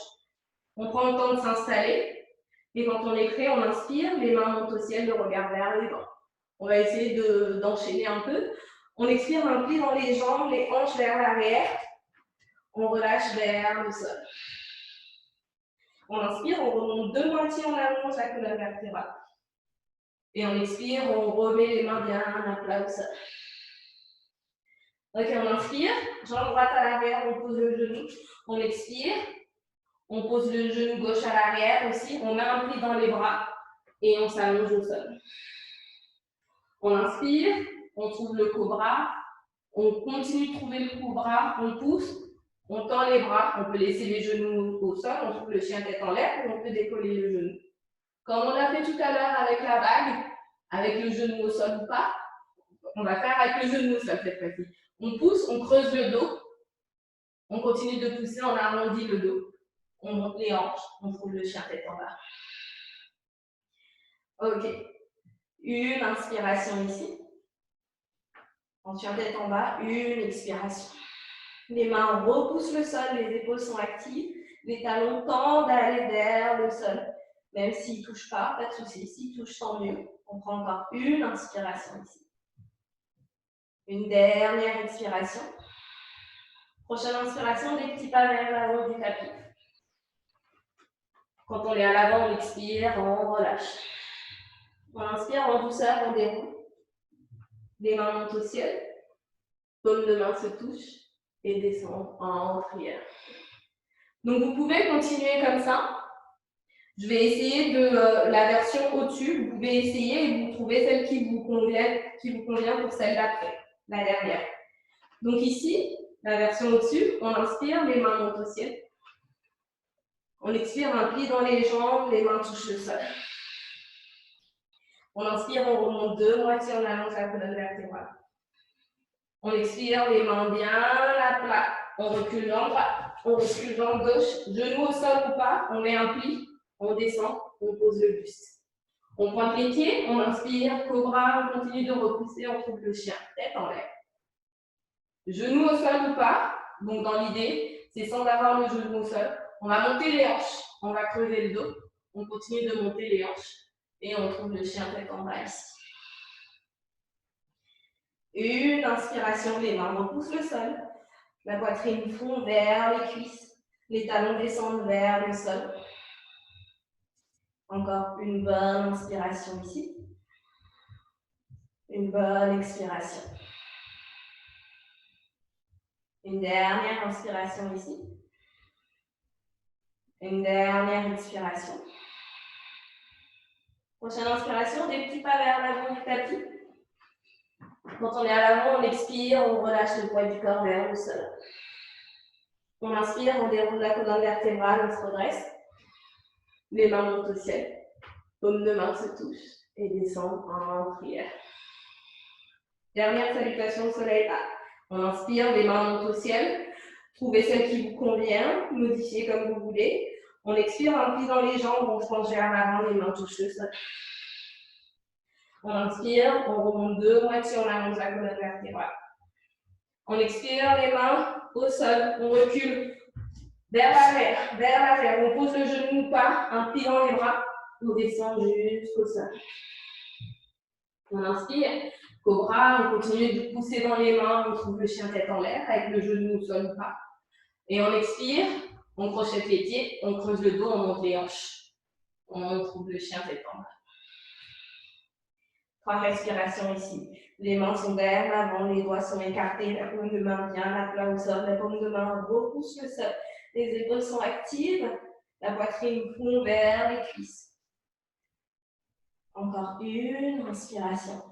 On prend le temps de s'installer. Et quand on est prêt, on inspire. Les mains montent au ciel, le regard vers les vents. On va essayer d'enchaîner un peu. On expire, un pli dans les jambes, les hanches vers l'arrière. On relâche vers le sol. On inspire, on remonte de moitié en allonge la colonne vertébrale. Et on expire, on remet les mains bien à plat au sol. Ok, on inspire, jambe droite à l'arrière, on pose le genou. On expire, on pose le genou gauche à l'arrière aussi. On met un pli dans les bras et on s'allonge au sol. On inspire, on trouve le cobra. On continue de trouver le cobra, on pousse. On tend les bras, on peut laisser les genoux au sol, on trouve le chien tête en l'air ou on peut décoller le genou. Comme on l'a fait tout à l'heure avec la bague, avec le genou au sol ou pas, on va faire avec le genou au sol cette fois-ci. On pousse, on creuse le dos, on continue de pousser, on arrondit le dos, on monte les hanches, on trouve le chien tête en bas. Ok, une inspiration ici, on chien tête en bas, une expiration. Les mains repoussent le sol, les épaules sont actives, les talons tendent à aller vers le sol. Même s'ils ne touchent pas, pas de souci. S'ils touchent, tant mieux. On prend encore une inspiration ici. Une dernière expiration. Prochaine inspiration, des petits pas vers l'avant du tapis. Quand on est à l'avant, on expire, on relâche. On inspire en douceur, on déroule. Les mains montent au ciel. Paume de main se touche et descend en prière. Donc vous pouvez continuer comme ça. Je vais essayer de la version au-dessus. Vous pouvez essayer et vous trouvez celle qui vous convient pour celle d'après, la dernière. Donc ici, la version au-dessus, on inspire, les mains montent au ciel. On expire, un pli dans les jambes, les mains touchent le sol. On inspire, on remonte de moitié, on allonge la colonne vertébrale. On expire, les mains bien à plat. On recule jambe droite, on recule jambe gauche, genou au sol ou pas, on met un pli, on descend, on pose le buste. On pointe les pieds, on inspire, cobra, on continue de repousser, on trouve le chien, tête en l'air. Genou au sol ou pas, donc dans l'idée, c'est sans avoir le genou au sol. On va monter les hanches, on va creuser le dos, on continue de monter les hanches et on trouve le chien tête en bas ici. Une inspiration, les mains repoussent le sol, la poitrine fond vers les cuisses, les talons descendent vers le sol. Encore une bonne inspiration ici. Une bonne expiration. Une dernière inspiration ici. Une dernière expiration. Prochaine inspiration, des petits pas vers l'avant du tapis. Quand on est à l'avant, on expire, on relâche le poids du corps vers le sol. On inspire, on déroule la colonne vertébrale, on se redresse. Les mains montent au ciel. Paume de main se touche et descend en prière. Dernière salutation au soleil. On inspire, les mains montent au ciel. Trouvez celle qui vous convient, modifiez comme vous voulez. On expire, un pli dans les jambes, on se penche vers l'avant, les mains touchent le sol. On inspire, on remonte de moitié, on allonge la colonne vertébrale. On expire, les mains au sol, on recule vers l'arrière, on pose le genou ou pas, un pli dans les bras, on descend jusqu'au sol. On inspire, cobra, on continue de pousser dans les mains, on trouve le chien tête en l'air avec le genou au sol ou pas. Et on expire, on crochette les pieds, on creuse le dos, on monte les hanches. On trouve le chien tête en bas. 3 respirations ici. Les mains sont vers l'avant, les doigts sont écartés, la paume de main bien à plat au sol, la paume de main repousse le sol. Les épaules sont actives, la poitrine fond vers les cuisses. Encore une inspiration.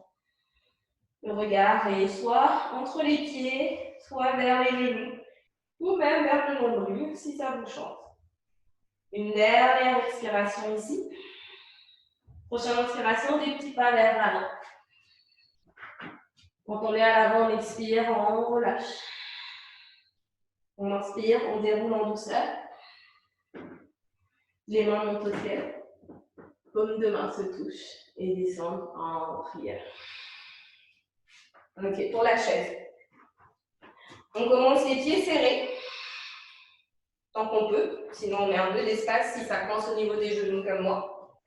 Le regard est soit entre les pieds, soit vers les genoux, ou même vers le nombril si ça vous chante. Une dernière expiration ici. Prochaine inspiration, des petits pas vers l'avant. Quand on est à l'avant, on expire, on relâche. On inspire, on déroule en douceur. Les mains montent au ciel. Paume de main se touchent et descendent en prière. Ok, pour la chaise. On commence les pieds serrés, tant qu'on peut. Sinon, on met un peu d'espace si ça coince au niveau des genoux comme moi.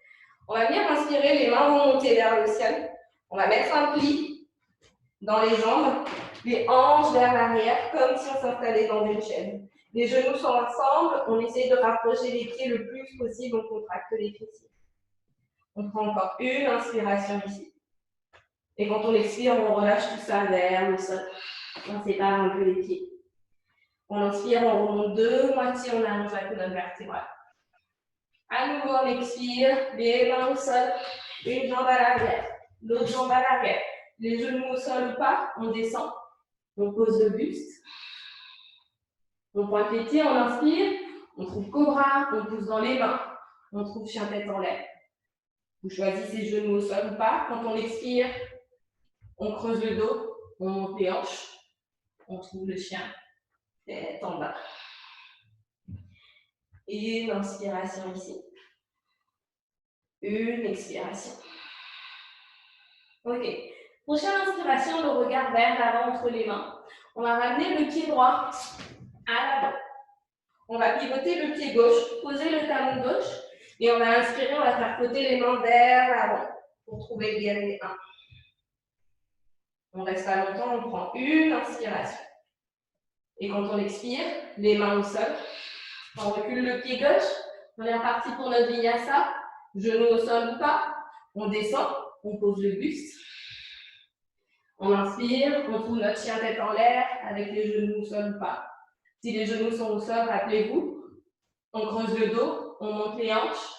On va venir inspirer, les mains vont monter vers le ciel. On va mettre un pli dans les jambes, les hanches vers l'arrière, comme si on s'installait dans une chaise. Les genoux sont ensemble, on essaye de rapprocher les pieds le plus possible, on contracte les fessiers. On prend encore une inspiration ici. Et quand on expire, on relâche tout ça vers le sol. On sépare un peu les pieds. On inspire, on remonte de moitié, on allonge la colonne vertébrale. À nouveau, on expire, les mains au sol, une jambe à l'arrière, l'autre jambe à l'arrière. Les genoux au sol ou pas, on descend, on pose le buste. On pointe les pieds, on inspire, on trouve cobra, on pousse dans les mains, on trouve chien tête en l'air. Vous choisissez genoux au sol ou pas. Quand on expire, on creuse le dos, on monte les hanches, on trouve le chien tête en bas. Et une inspiration ici. Une expiration. Ok. Prochaine inspiration, le regard vers l'avant entre les mains. On va ramener le pied droit à l'avant. On va pivoter le pied gauche, poser le talon gauche, et on va inspirer, on va faire côté les mains vers l'avant pour trouver le guerrier 1. On reste pas longtemps, on prend une inspiration. Et quand on expire, les mains au sol, on recule le pied gauche, on est parti pour notre vinyasa, genou au sol ou pas, on descend, on pose le buste. On inspire, on trouve notre chien tête en l'air avec les genoux au sol ou pas. Si les genoux sont au sol, rappelez-vous, on creuse le dos, on monte les hanches,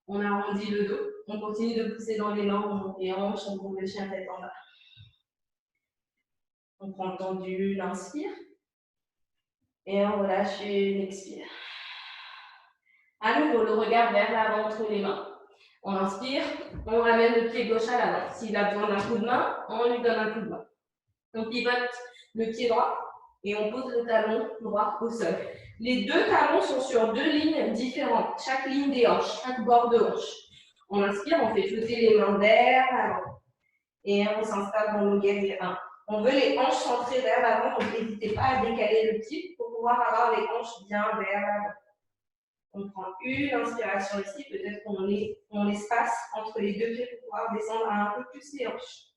on arrondit le dos, on continue de pousser dans les mains, on monte les hanches, on trouve le chien tête en bas. On prend tendu, une inspire, et on relâche une expire. À nouveau, le regard vers l'avant entre les mains. On inspire, on ramène le pied gauche à l'avant. S'il a besoin d'un coup de main, on lui donne un coup de main. On pivote le pied droit et on pose le talon droit au sol. Les deux talons sont sur deux lignes différentes, chaque ligne des hanches, chaque bord de hanche. On inspire, on fait flotter les mains vers l'avant et on s'installe dans le guerrier 1. On veut les hanches centrées vers l'avant, donc n'hésitez pas à décaler le pied pour pouvoir avoir les hanches bien vers l'avant. On prend une inspiration ici, peut-être qu'on espace entre les deux pieds pour pouvoir descendre un peu plus les hanches.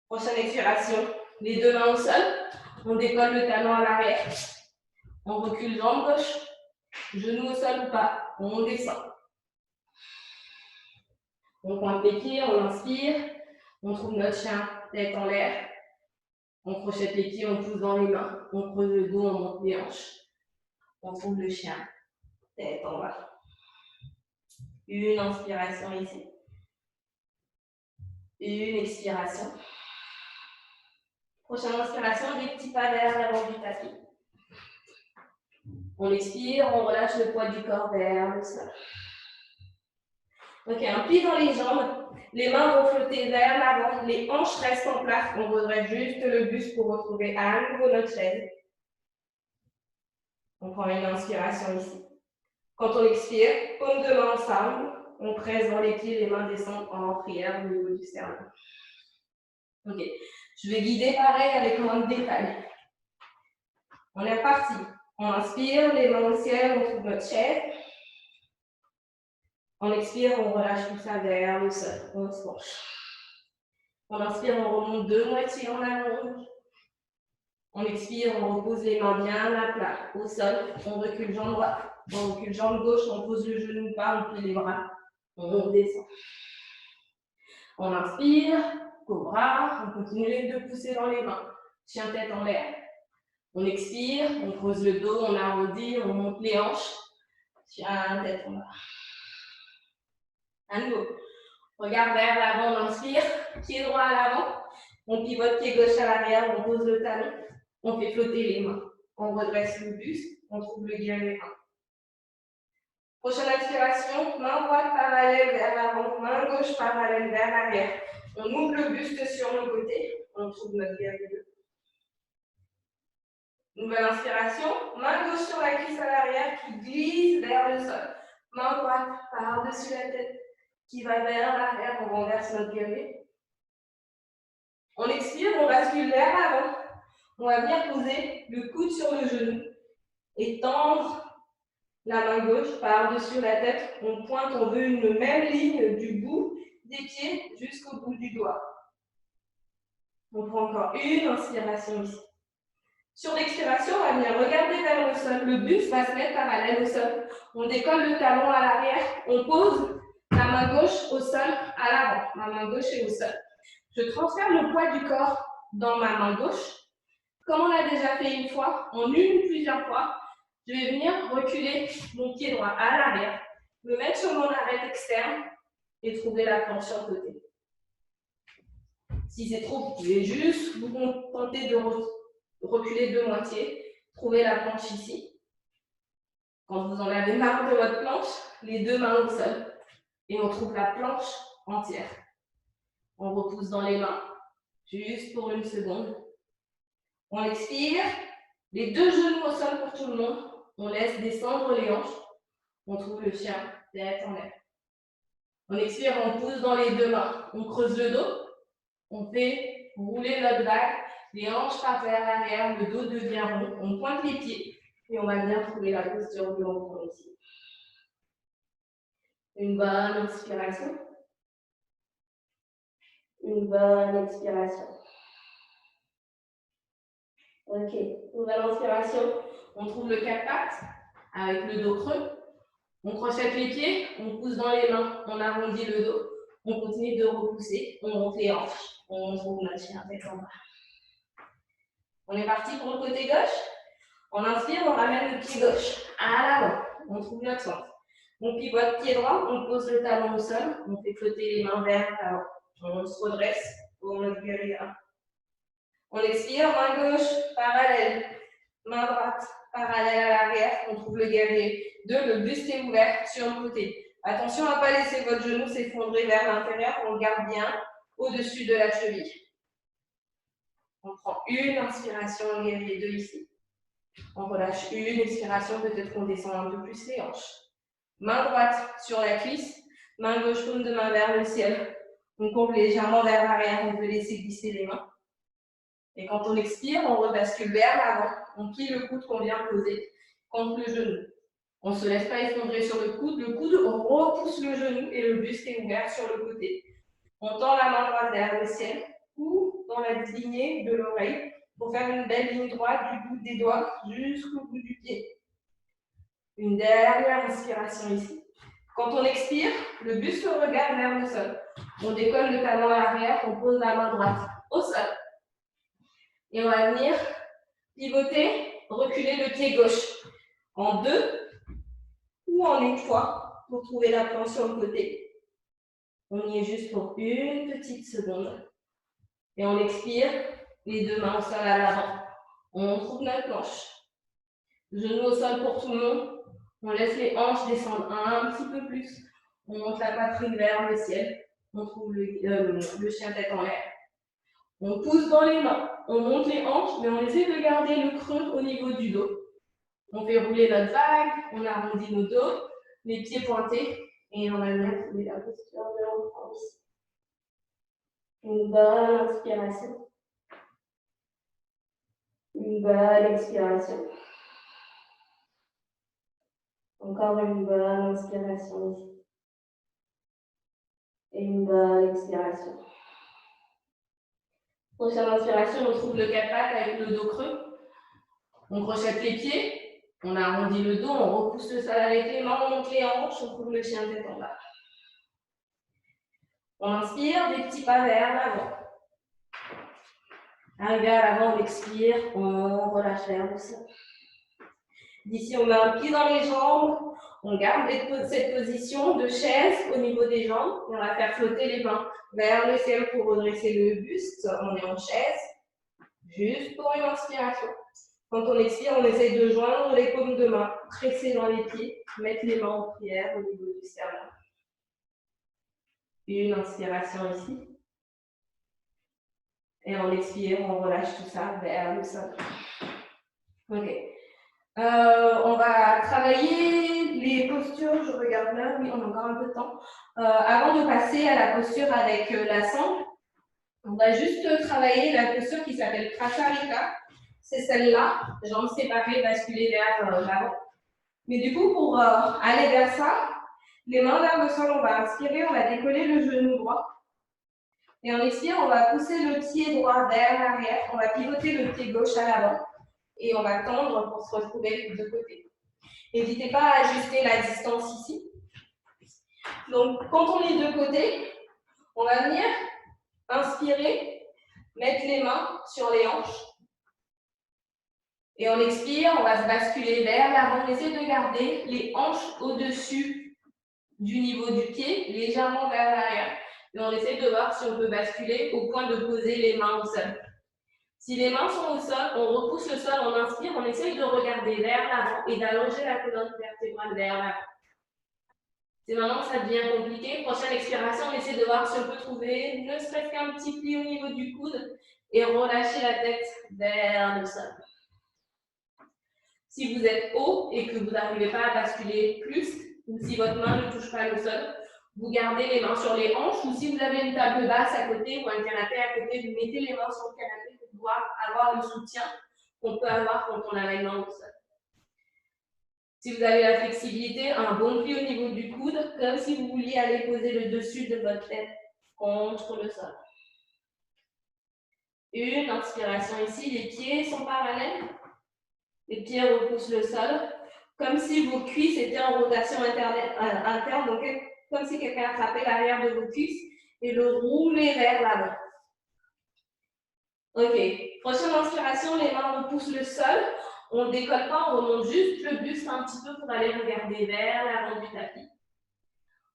Prochaine expiration, les deux mains au sol, on décolle le talon à l'arrière, on recule jambe gauche, genou au sol ou pas, on descend. On pointe les pieds, on inspire, on trouve notre chien tête en l'air, on crochette les pieds, on pousse dans les mains, on creuse le dos, on monte les hanches, on trouve le chien tête en bas. Une inspiration ici. Une expiration. Prochaine inspiration, des petits pas vers l'avant du tapis. On expire, on relâche le poids du corps vers le sol. Ok, un pli dans les jambes, les mains vont flotter vers l'avant, les hanches restent en place, on redresse juste le buste pour retrouver à nouveau notre chaise. On prend une inspiration ici. Quand on expire, paume de main ensemble, on presse dans les pieds, les mains descendent en prière au niveau du sternum. Ok, je vais guider pareil avec moins de détails. On est parti. On inspire, les mains au ciel, on trouve notre chaise. On expire, on relâche tout ça vers le sol, on se penche. On inspire, on remonte de moitié, on allonge. On expire, on repose les mains bien à plat, au sol. On recule jambe droite, on recule jambe gauche, on pose le genou pas, on plie les bras, on descend. On inspire, cobra, on continue de pousser dans les mains. Chien tête en l'air. On expire, on creuse le dos, on arrondit, on monte les hanches. Chien tête en bas. À nouveau. Regard vers l'avant, on inspire, pied droit à l'avant, on pivote pied gauche à l'arrière, on pose le talon, on fait flotter les mains, on redresse le buste, on trouve le guerrier 1. Prochaine inspiration, main droite parallèle vers l'avant, main gauche parallèle vers l'arrière. On ouvre le buste sur le côté, on trouve notre guerrier 2. Nouvelle inspiration, main gauche sur la cuisse à l'arrière qui glisse vers le sol. Main droite par-dessus la tête qui va vers l'arrière, on renverse notre guerrier. On expire, on bascule vers l'avant. On va venir poser le coude sur le genou et tendre la main gauche par-dessus la tête. On pointe, on veut une même ligne du bout des pieds jusqu'au bout du doigt. On prend encore une inspiration ici. Sur l'expiration, on va venir regarder vers le sol. Le buste va se mettre parallèle au sol. On décolle le talon à l'arrière. On pose la main gauche au sol à l'avant. Ma main gauche est au sol. Je transfère le poids du corps dans ma main gauche. Comme on l'a déjà fait une fois, en une ou plusieurs fois, je vais venir reculer mon pied droit à l'arrière, me mettre sur mon arête externe et trouver la planche sur le côté. Si c'est trop, vous pouvez juste vous contenter de reculer de moitié, trouver la planche ici. Quand vous en avez marre de votre planche, les deux mains au sol et on trouve la planche entière. On repousse dans les mains, juste pour une seconde. On expire, les deux genoux au sol pour tout le monde. On laisse descendre les hanches. On trouve le chien, tête en l'air. On expire, on pousse dans les deux mains. On creuse le dos. On fait rouler notre vague. Les hanches partent vers l'arrière, le dos devient rond. On pointe les pieds et on va bien trouver la posture de l'enfant ici. Une bonne inspiration. Une bonne expiration. Ok, nouvelle inspiration. On trouve le quatre pattes avec le dos creux. On crochette les pieds, on pousse dans les mains, on arrondit le dos. On continue de repousser, on monte les hanches, on trouve notre chien tête en bas. On est parti pour le côté gauche. On inspire, on ramène le pied gauche à l'avant. On trouve notre centre. On pivote pied droit, on pose le talon au sol, on fait flotter les mains vers l'avant. On se redresse pour notre guerrier. On expire, main gauche, parallèle. Main droite, parallèle à l'arrière. On trouve le guerrier. 2, le buste est ouvert sur le côté. Attention à ne pas laisser votre genou s'effondrer vers l'intérieur. On garde bien au-dessus de la cheville. On prend une inspiration, on guerrier 2 ici. On relâche une expiration, peut-être qu'on descend un peu plus les hanches. Main droite sur la cuisse, main gauche, paume de main vers le ciel. On courbe légèrement vers l'arrière, on peut laisser glisser les mains. Et quand on expire, on rebascule vers l'avant. On plie le coude qu'on vient poser contre le genou. On ne se laisse pas effondrer sur le coude, on repousse le genou et le buste est ouvert sur le côté. On tend la main droite vers le ciel ou dans la lignée de l'oreille pour faire une belle ligne droite du bout des doigts jusqu'au bout du pied. Une dernière inspiration ici. Quand on expire, le buste regarde vers le sol. On décolle le talon à l'arrière, on pose la main droite au sol. Et on va venir pivoter, reculer le pied gauche en 2 ou en une fois pour trouver la planche sur le côté. On y est juste pour une petite seconde. Et on expire, les deux mains au sol à l'avant. On trouve notre planche. Genou au sol pour tout le monde. On laisse les hanches descendre un petit peu plus. On monte la poitrine vers le ciel. On trouve le chien tête en l'air. On pousse dans les mains. On monte les hanches, mais on essaie de garder le creux au niveau du dos. On fait rouler notre vague. On arrondit nos dos, les pieds pointés. Et on va venir trouver la posture de l'enfant ici. Une bonne inspiration. Une bonne expiration. Encore une bonne inspiration ici. Et une bonne expiration. Prochaine inspiration, on trouve le quatre pattes avec le dos creux. On crochette les pieds, on arrondit le dos, on repousse le sol avec les mains, on monte les hanches, on trouve le chien tête en bas. On inspire, des petits pas vers l'avant. Arrivé à l'avant, on expire, on relâche vers le sol. D'ici, on met un pied dans les jambes, on garde cette position de chaise au niveau des jambes et on va faire flotter les mains vers le ciel pour redresser le buste. On est en chaise, juste pour une inspiration. Quand on expire, on essaye de joindre les paumes de main, presser dans les pieds, mettre les mains en prière au niveau du sternum. Une inspiration ici. Et on expire, on relâche tout ça vers le sol. Ok. On va travailler les postures, je regarde là, oui, on a encore un peu de temps. Avant de passer à la posture avec la sangle, on va juste travailler la posture qui s'appelle Prasarika. C'est celle-là, jambes séparées, basculer vers l'avant. Mais du coup, pour aller vers ça, les mains vers le sol, on va inspirer, on va décoller le genou droit. Et en expire, on va pousser le pied droit vers l'arrière, on va pivoter le pied gauche à l'avant. Et on va tendre pour se retrouver de côté. N'hésitez pas à ajuster la distance ici. Donc, quand on est de côté, on va venir inspirer, mettre les mains sur les hanches. Et on expire, on va se basculer vers l'avant. On essaie de garder les hanches au-dessus du niveau du pied, légèrement vers l'arrière. Et on essaie de voir si on peut basculer au point de poser les mains au sol. Si les mains sont au sol, on repousse le sol, on inspire, on essaye de regarder vers l'avant et d'allonger la colonne vertébrale vers l'avant. C'est maintenant que ça devient compliqué. Prochaine expiration, on essaie de voir si on peut trouver ne serait-ce qu'un petit pli au niveau du coude et relâcher la tête vers le sol. Si vous êtes haut et que vous n'arrivez pas à basculer plus, ou si votre main ne touche pas le sol, vous gardez les mains sur les hanches, ou si vous avez une table basse à côté ou un canapé à côté, vous mettez les mains sur le canapé pour pouvoir avoir le soutien qu'on peut avoir quand on a les mains au sol. Si vous avez la flexibilité, un bon pli au niveau du coude, comme si vous vouliez aller poser le dessus de votre tête contre le sol. Une inspiration ici, les pieds sont parallèles. Les pieds repoussent le sol, comme si vos cuisses étaient en rotation interne, donc comme si quelqu'un attrapait l'arrière de vos cuisses et le roulait vers l'avant. Ok, prochaine inspiration, les mains repoussent le sol. On ne décolle pas, on remonte juste le buste un petit peu pour aller regarder vers l'avant du tapis.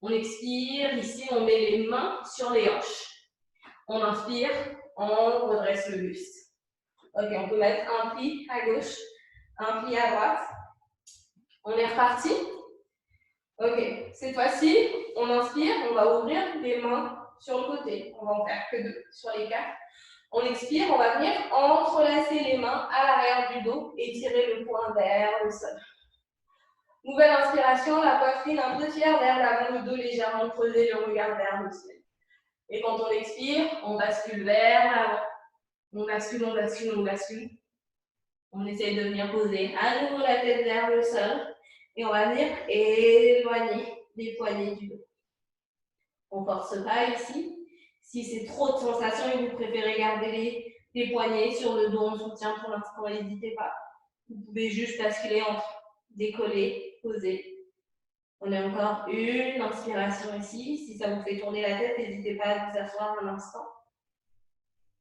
On expire, ici on met les mains sur les hanches. On inspire, on redresse le buste. Ok, on peut mettre un pli à gauche, un pli à droite. On est reparti. Ok, cette fois-ci, on inspire, on va ouvrir les mains sur le côté. On va en faire que 2 sur les 4. On expire, on va venir entrelacer les mains à l'arrière du dos et tirer le poing vers le sol. Nouvelle inspiration, la poitrine un peu fière vers l'avant, le dos légèrement creusé, le regard vers le ciel. Et quand on expire, on bascule vers l'avant. On bascule, on bascule, on bascule. On essaye de venir poser à nouveau la tête vers le sol. Et on va venir éloigner les poignets du dos. On ne force pas ici. Si c'est trop de sensations et vous préférez garder les poignets sur le dos en soutien pour l'instant, n'hésitez pas. Vous pouvez juste basculer entre décoller, poser. On a encore une inspiration ici. Si ça vous fait tourner la tête, n'hésitez pas à vous asseoir un instant.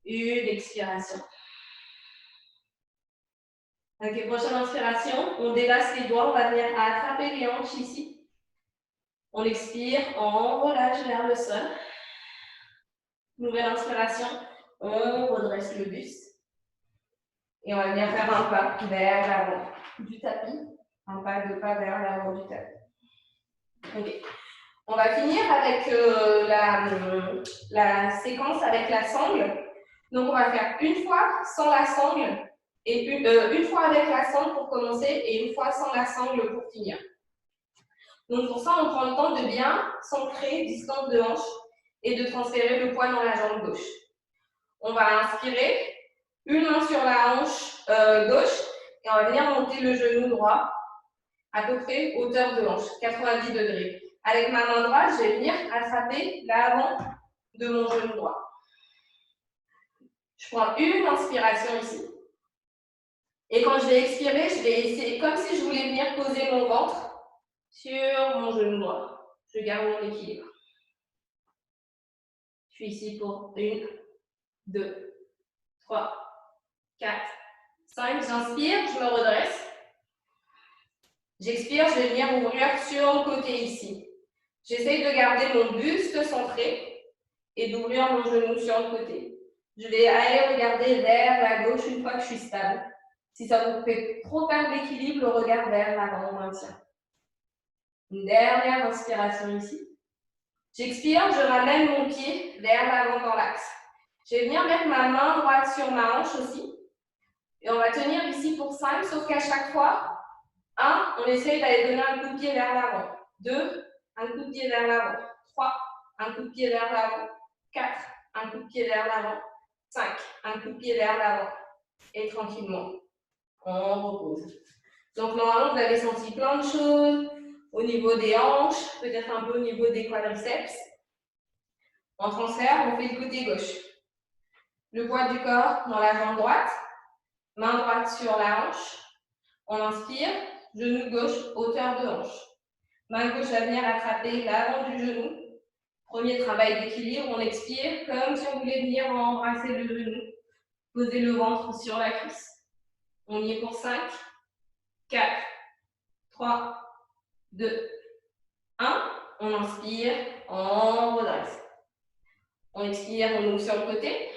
Une expiration. Ok, prochaine inspiration. On délace les doigts. On va venir attraper les hanches ici. On expire, on relâche vers le sol. Nouvelle inspiration. On redresse le buste. Et on va venir faire un pas vers l'avant du tapis. Un pas, 2 pas vers l'avant du tapis. Ok. On va finir avec la séquence avec la sangle. Donc, on va faire une fois sans la sangle et une fois avec la sangle pour commencer et une fois sans la sangle pour finir. Donc, pour ça, on prend le temps de bien s'ancrer, distance de hanche et de transférer le poids dans la jambe gauche. On va inspirer, une main sur la hanche gauche et on va venir monter le genou droit à peu près hauteur de hanche, 90 degrés. Avec ma main droite, je vais venir attraper l'avant de mon genou droit. Je prends une inspiration ici. Et quand je vais expirer, je vais essayer, comme si je voulais venir poser mon ventre sur mon genou droit. Je garde mon équilibre. Je suis ici pour 1, 2, 3, 4, 5. J'inspire, je me redresse. J'expire, je vais venir ouvrir sur le côté ici. J'essaye de garder mon buste centré et d'ouvrir mon genou sur le côté. Je vais aller regarder vers la gauche une fois que je suis stable. Si ça vous fait trop perdre l'équilibre, le regard vers l'avant, on maintient. Une dernière inspiration ici. J'expire, je ramène mon pied vers l'avant dans l'axe. Je vais venir mettre ma main droite sur ma hanche aussi. Et on va tenir ici pour 5, sauf qu'à chaque fois, 1, on essaye d'aller donner un coup de pied vers l'avant. 2, un coup de pied vers l'avant. 3, un coup de pied vers l'avant. 4, un coup de pied vers l'avant. 5, un coup de pied vers l'avant. Et tranquillement, on repose. Donc normalement, vous avez senti plein de choses au niveau des hanches, peut-être un peu au niveau des quadriceps. En transfert, on fait le côté gauche. Le poids du corps dans la jambe droite, main droite sur la hanche. On inspire, genou gauche, hauteur de hanche. Main gauche va venir attraper l'avant du genou. Premier travail d'équilibre, on expire comme si on voulait venir embrasser le genou. Poser le ventre sur la cuisse. On y est pour 5, 4, 3, 2, 1. On inspire, on redresse. On expire, on ouvre sur le côté.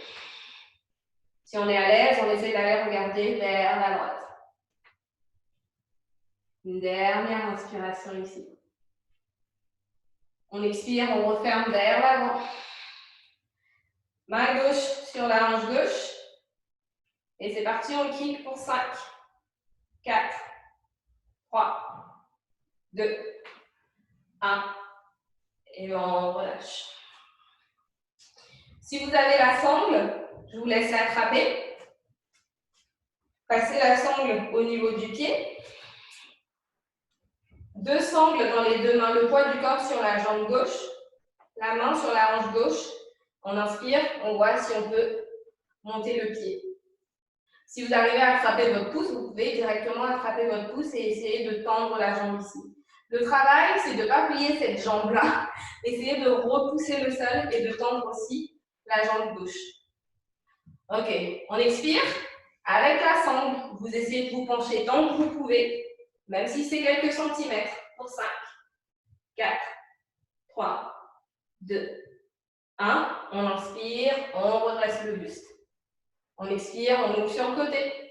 Si on est à l'aise, on essaie d'aller regarder vers la droite. Une dernière inspiration ici. On expire, on referme vers l'avant. Main gauche sur la hanche gauche. Et c'est parti, on kick pour 5, 4, 3, 2, 1. Et on relâche. Si vous avez la sangle, je vous laisse l'attraper. Passez la sangle au niveau du pied. 2 sangles dans les 2 mains, le poids du corps sur la jambe gauche, la main sur la hanche gauche. On inspire, on voit si on peut monter le pied. Si vous arrivez à attraper votre pouce, vous pouvez directement attraper votre pouce et essayer de tendre la jambe ici. Le travail, c'est de ne pas plier cette jambe-là, essayer de repousser le sol et de tendre aussi la jambe gauche. Ok, on expire. Avec la sangle, vous essayez de vous pencher tant que vous pouvez, même si c'est quelques centimètres, pour 5, 4, 3, 2, 1. On inspire, on redresse le buste. On expire, on ouvre sur le côté.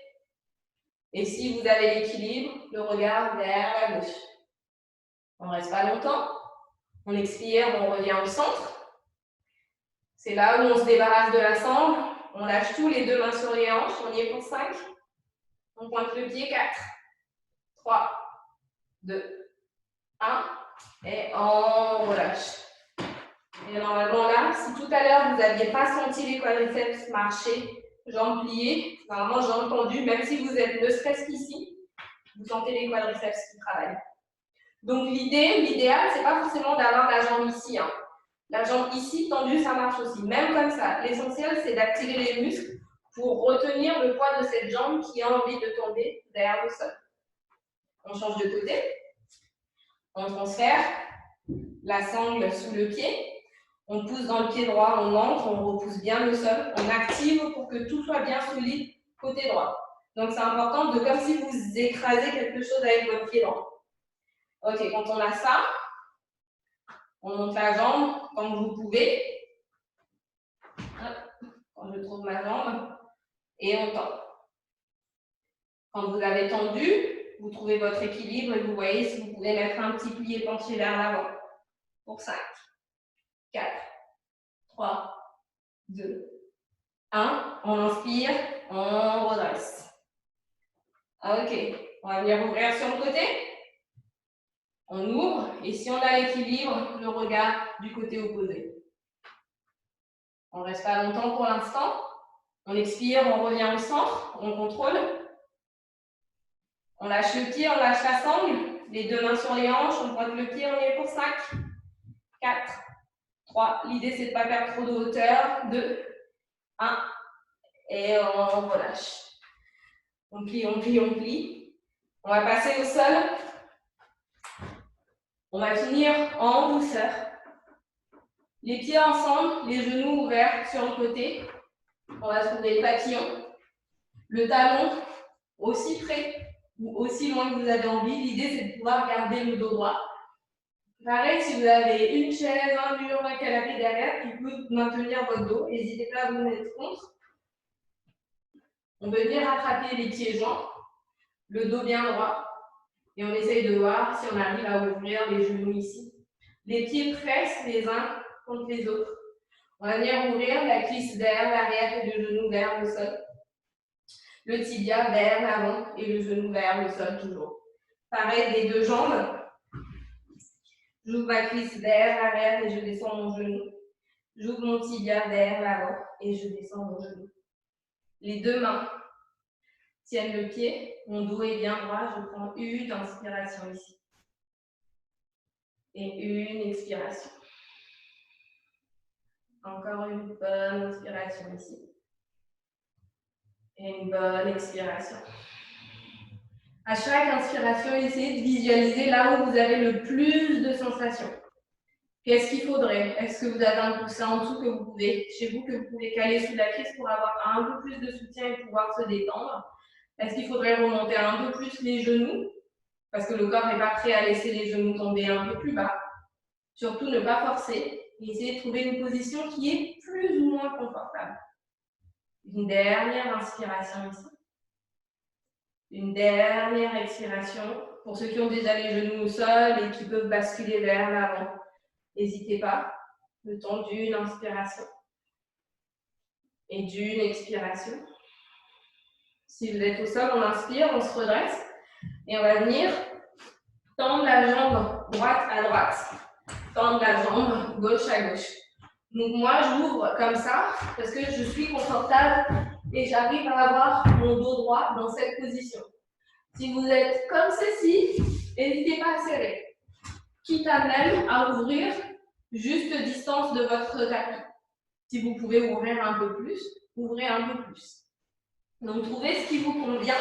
Et si vous avez l'équilibre, le regard vers la gauche. On ne reste pas longtemps. On expire, on revient au centre. C'est là où on se débarrasse de la sangle. On lâche tout, les 2 mains sur les hanches. On y est pour 5. On pointe le pied, 4, 3, 2, 1. Et on relâche. Et normalement là, si tout à l'heure, vous n'aviez pas senti les quadriceps marcher, jambes pliées, normalement jambes tendues, même si vous êtes ne serait-ce qu'ici, vous sentez les quadriceps qui travaillent. Donc l'idéal, c'est pas forcément d'avoir la jambe ici. Hein. La jambe ici tendue, ça marche aussi. Même comme ça, l'essentiel, c'est d'activer les muscles pour retenir le poids de cette jambe qui a envie de tomber derrière le sol. On change de côté. On transfère la sangle sous le pied. On pousse dans le pied droit, on entre, on repousse bien le sol. On active pour que tout soit bien solide côté droit. Donc c'est important de comme si vous écrasez quelque chose avec votre pied droit. Ok, quand on a ça, on monte la jambe comme vous pouvez. Quand je trouve ma jambe. Et on tend. Quand vous avez tendu, vous trouvez votre équilibre et vous voyez si vous pouvez mettre un petit pli et pencher vers l'avant. Pour 5, 4, 3, 2, 1. On inspire, on redresse. Ok, on va venir ouvrir sur le côté. On ouvre et si on a l'équilibre, le regard du côté opposé. On ne reste pas longtemps pour l'instant. On expire, on revient au centre, on contrôle. On lâche le pied, on lâche la sangle. Les 2 mains sur les hanches, on pointe le pied, on y est pour 5, 4, 3. L'idée, c'est de ne pas perdre trop de hauteur. 2, 1. Et on relâche. On plie, on plie, on plie. On va passer au sol. On va finir en douceur. Les pieds ensemble, les genoux ouverts sur le côté. On va trouver le papillon. Le talon aussi près ou aussi loin que vous avez envie. L'idée, c'est de pouvoir garder le dos droit. Pareil, si vous avez une chaise, un mur, un canapé derrière qui peut maintenir votre dos, n'hésitez pas à vous mettre contre. On peut venir attraper les pieds joints, le dos bien droit. Et on essaye de voir si on arrive à ouvrir les genoux ici. Les pieds pressent les uns contre les autres. On va venir ouvrir la cuisse vers l'arrière et le genou vers le sol. Le tibia vers l'avant et le genou vers le sol toujours. Pareil, des deux jambes. J'ouvre ma cuisse vers l'arrière et je descends mon genou. J'ouvre mon tibia vers l'avant et je descends mon genou. Les deux mains tiennent le pied, mon dos est bien droit, je prends une inspiration ici. Et une expiration. Encore une bonne inspiration ici. Et une bonne expiration. À chaque inspiration, essayez de visualiser là où vous avez le plus de sensations. Qu'est-ce qu'il faudrait? Est-ce que vous avez un coussin en dessous que vous pouvez, chez vous, que vous pouvez caler sous la cuisse pour avoir un peu plus de soutien et pouvoir se détendre? Est-ce qu'il faudrait remonter un peu plus les genoux? Parce que le corps n'est pas prêt à laisser les genoux tomber un peu plus bas. Surtout ne pas forcer. Essayez de trouver une position qui est plus ou moins confortable. Une dernière inspiration ici. Une dernière expiration. Pour ceux qui ont déjà les genoux au sol et qui peuvent basculer vers l'avant, n'hésitez pas. Le temps d'une inspiration et d'une expiration. Si vous êtes au sol, on inspire, on se redresse et on va venir tendre la jambe droite à droite, tendre la jambe gauche à gauche. Donc moi, j'ouvre comme ça parce que je suis confortable et j'arrive à avoir mon dos droit dans cette position. Si vous êtes comme ceci, n'hésitez pas à serrer. Quitte à même à ouvrir juste distance de votre tapis. Si vous pouvez ouvrir un peu plus, ouvrez un peu plus. Donc trouvez ce qui vous convient.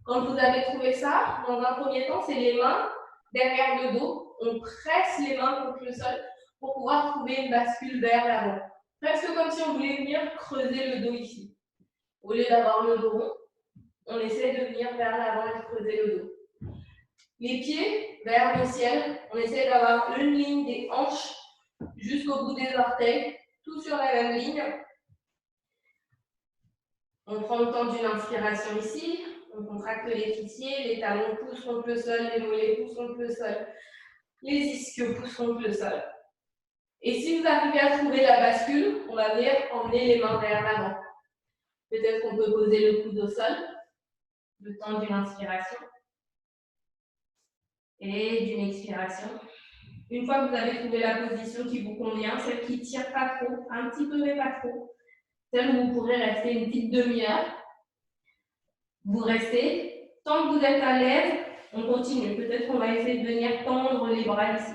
Quand vous avez trouvé ça, dans un premier temps, c'est les mains derrière le dos. On presse les mains contre le sol pour pouvoir trouver une bascule vers l'avant. Presque comme si on voulait venir creuser le dos ici. Au lieu d'avoir le dos rond, on essaie de venir vers l'avant et de creuser le dos. Les pieds vers le ciel, on essaie d'avoir une ligne des hanches jusqu'au bout des orteils, tout sur la même ligne. On prend le temps d'une inspiration ici, on contracte les fessiers, les talons poussent contre le sol, les mollets poussent contre le sol, les ischios poussent contre le sol. Et si vous arrivez à trouver la bascule, on va venir emmener les mains vers l'avant. Peut-être qu'on peut poser le coude au sol, le temps d'une inspiration et d'une expiration. Une fois que vous avez trouvé la position qui vous convient, celle qui ne tire pas trop, un petit peu mais pas trop, celle où vous pourrez rester une petite demi-heure, vous restez. Tant que vous êtes à l'aise, on continue. Peut-être qu'on va essayer de venir tendre les bras ici.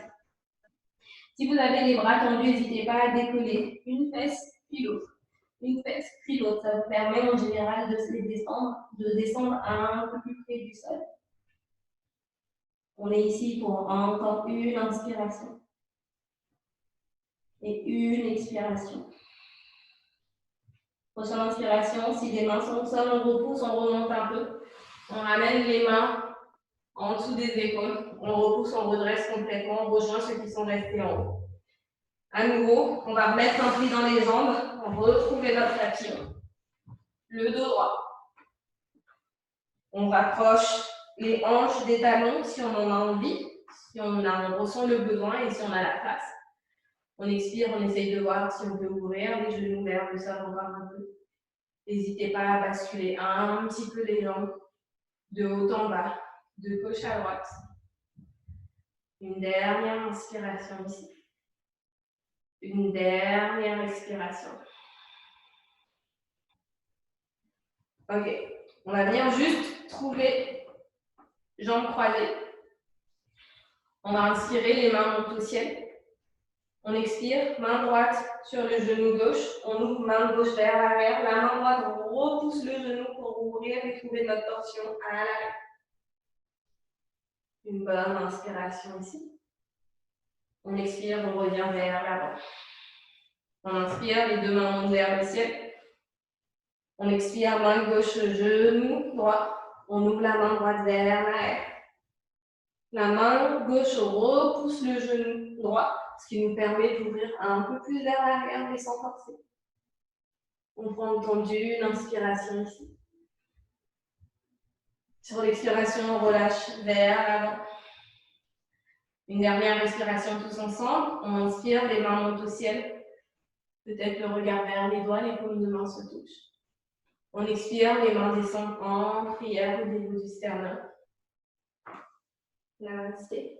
Si vous avez les bras tendus, n'hésitez pas à décoller une fesse puis l'autre. Une fesse puis l'autre. Ça vous permet en général de descendre un peu plus près du sol. On est ici pour encore une inspiration et une expiration. Prochaine inspiration, si les mains sont au sol, on repousse, on remonte un peu. On ramène les mains en dessous des épaules. On repousse, on redresse complètement, on rejoint ceux qui sont restés en haut. À nouveau, on va remettre un pli dans les jambes, on va retrouver notre tapis. Le dos droit. On rapproche les hanches des talons si on en a envie, si on ressent le besoin et si on a la place. On expire, on essaye de voir si on peut ouvrir les genoux vers le sol encore un peu. N'hésitez pas à basculer un petit peu les jambes de haut en bas, de gauche à droite. Une dernière inspiration ici. Une dernière expiration. Ok, on va venir juste trouver jambes croisées. On va inspirer, les mains montent au ciel. On expire, main droite sur le genou gauche. On ouvre main gauche vers l'arrière. La main droite, on repousse le genou pour ouvrir et trouver notre torsion à l'arrière. Une bonne inspiration ici. On expire, on revient vers l'avant. On inspire, les deux mains montent vers le ciel. On expire, main gauche, genou droit. On ouvre la main droite vers l'arrière. La main gauche repousse le genou droit, ce qui nous permet d'ouvrir un peu plus vers l'arrière, mais sans forcer. On prend le temps d'une inspiration ici. Sur l'expiration, on relâche vers l'avant. Une dernière respiration tous ensemble. On inspire, les mains montent au ciel. Peut-être le regard vers les doigts, les paumes de main se touchent. On expire, les mains descendent en prière au niveau du sternum. Namasté.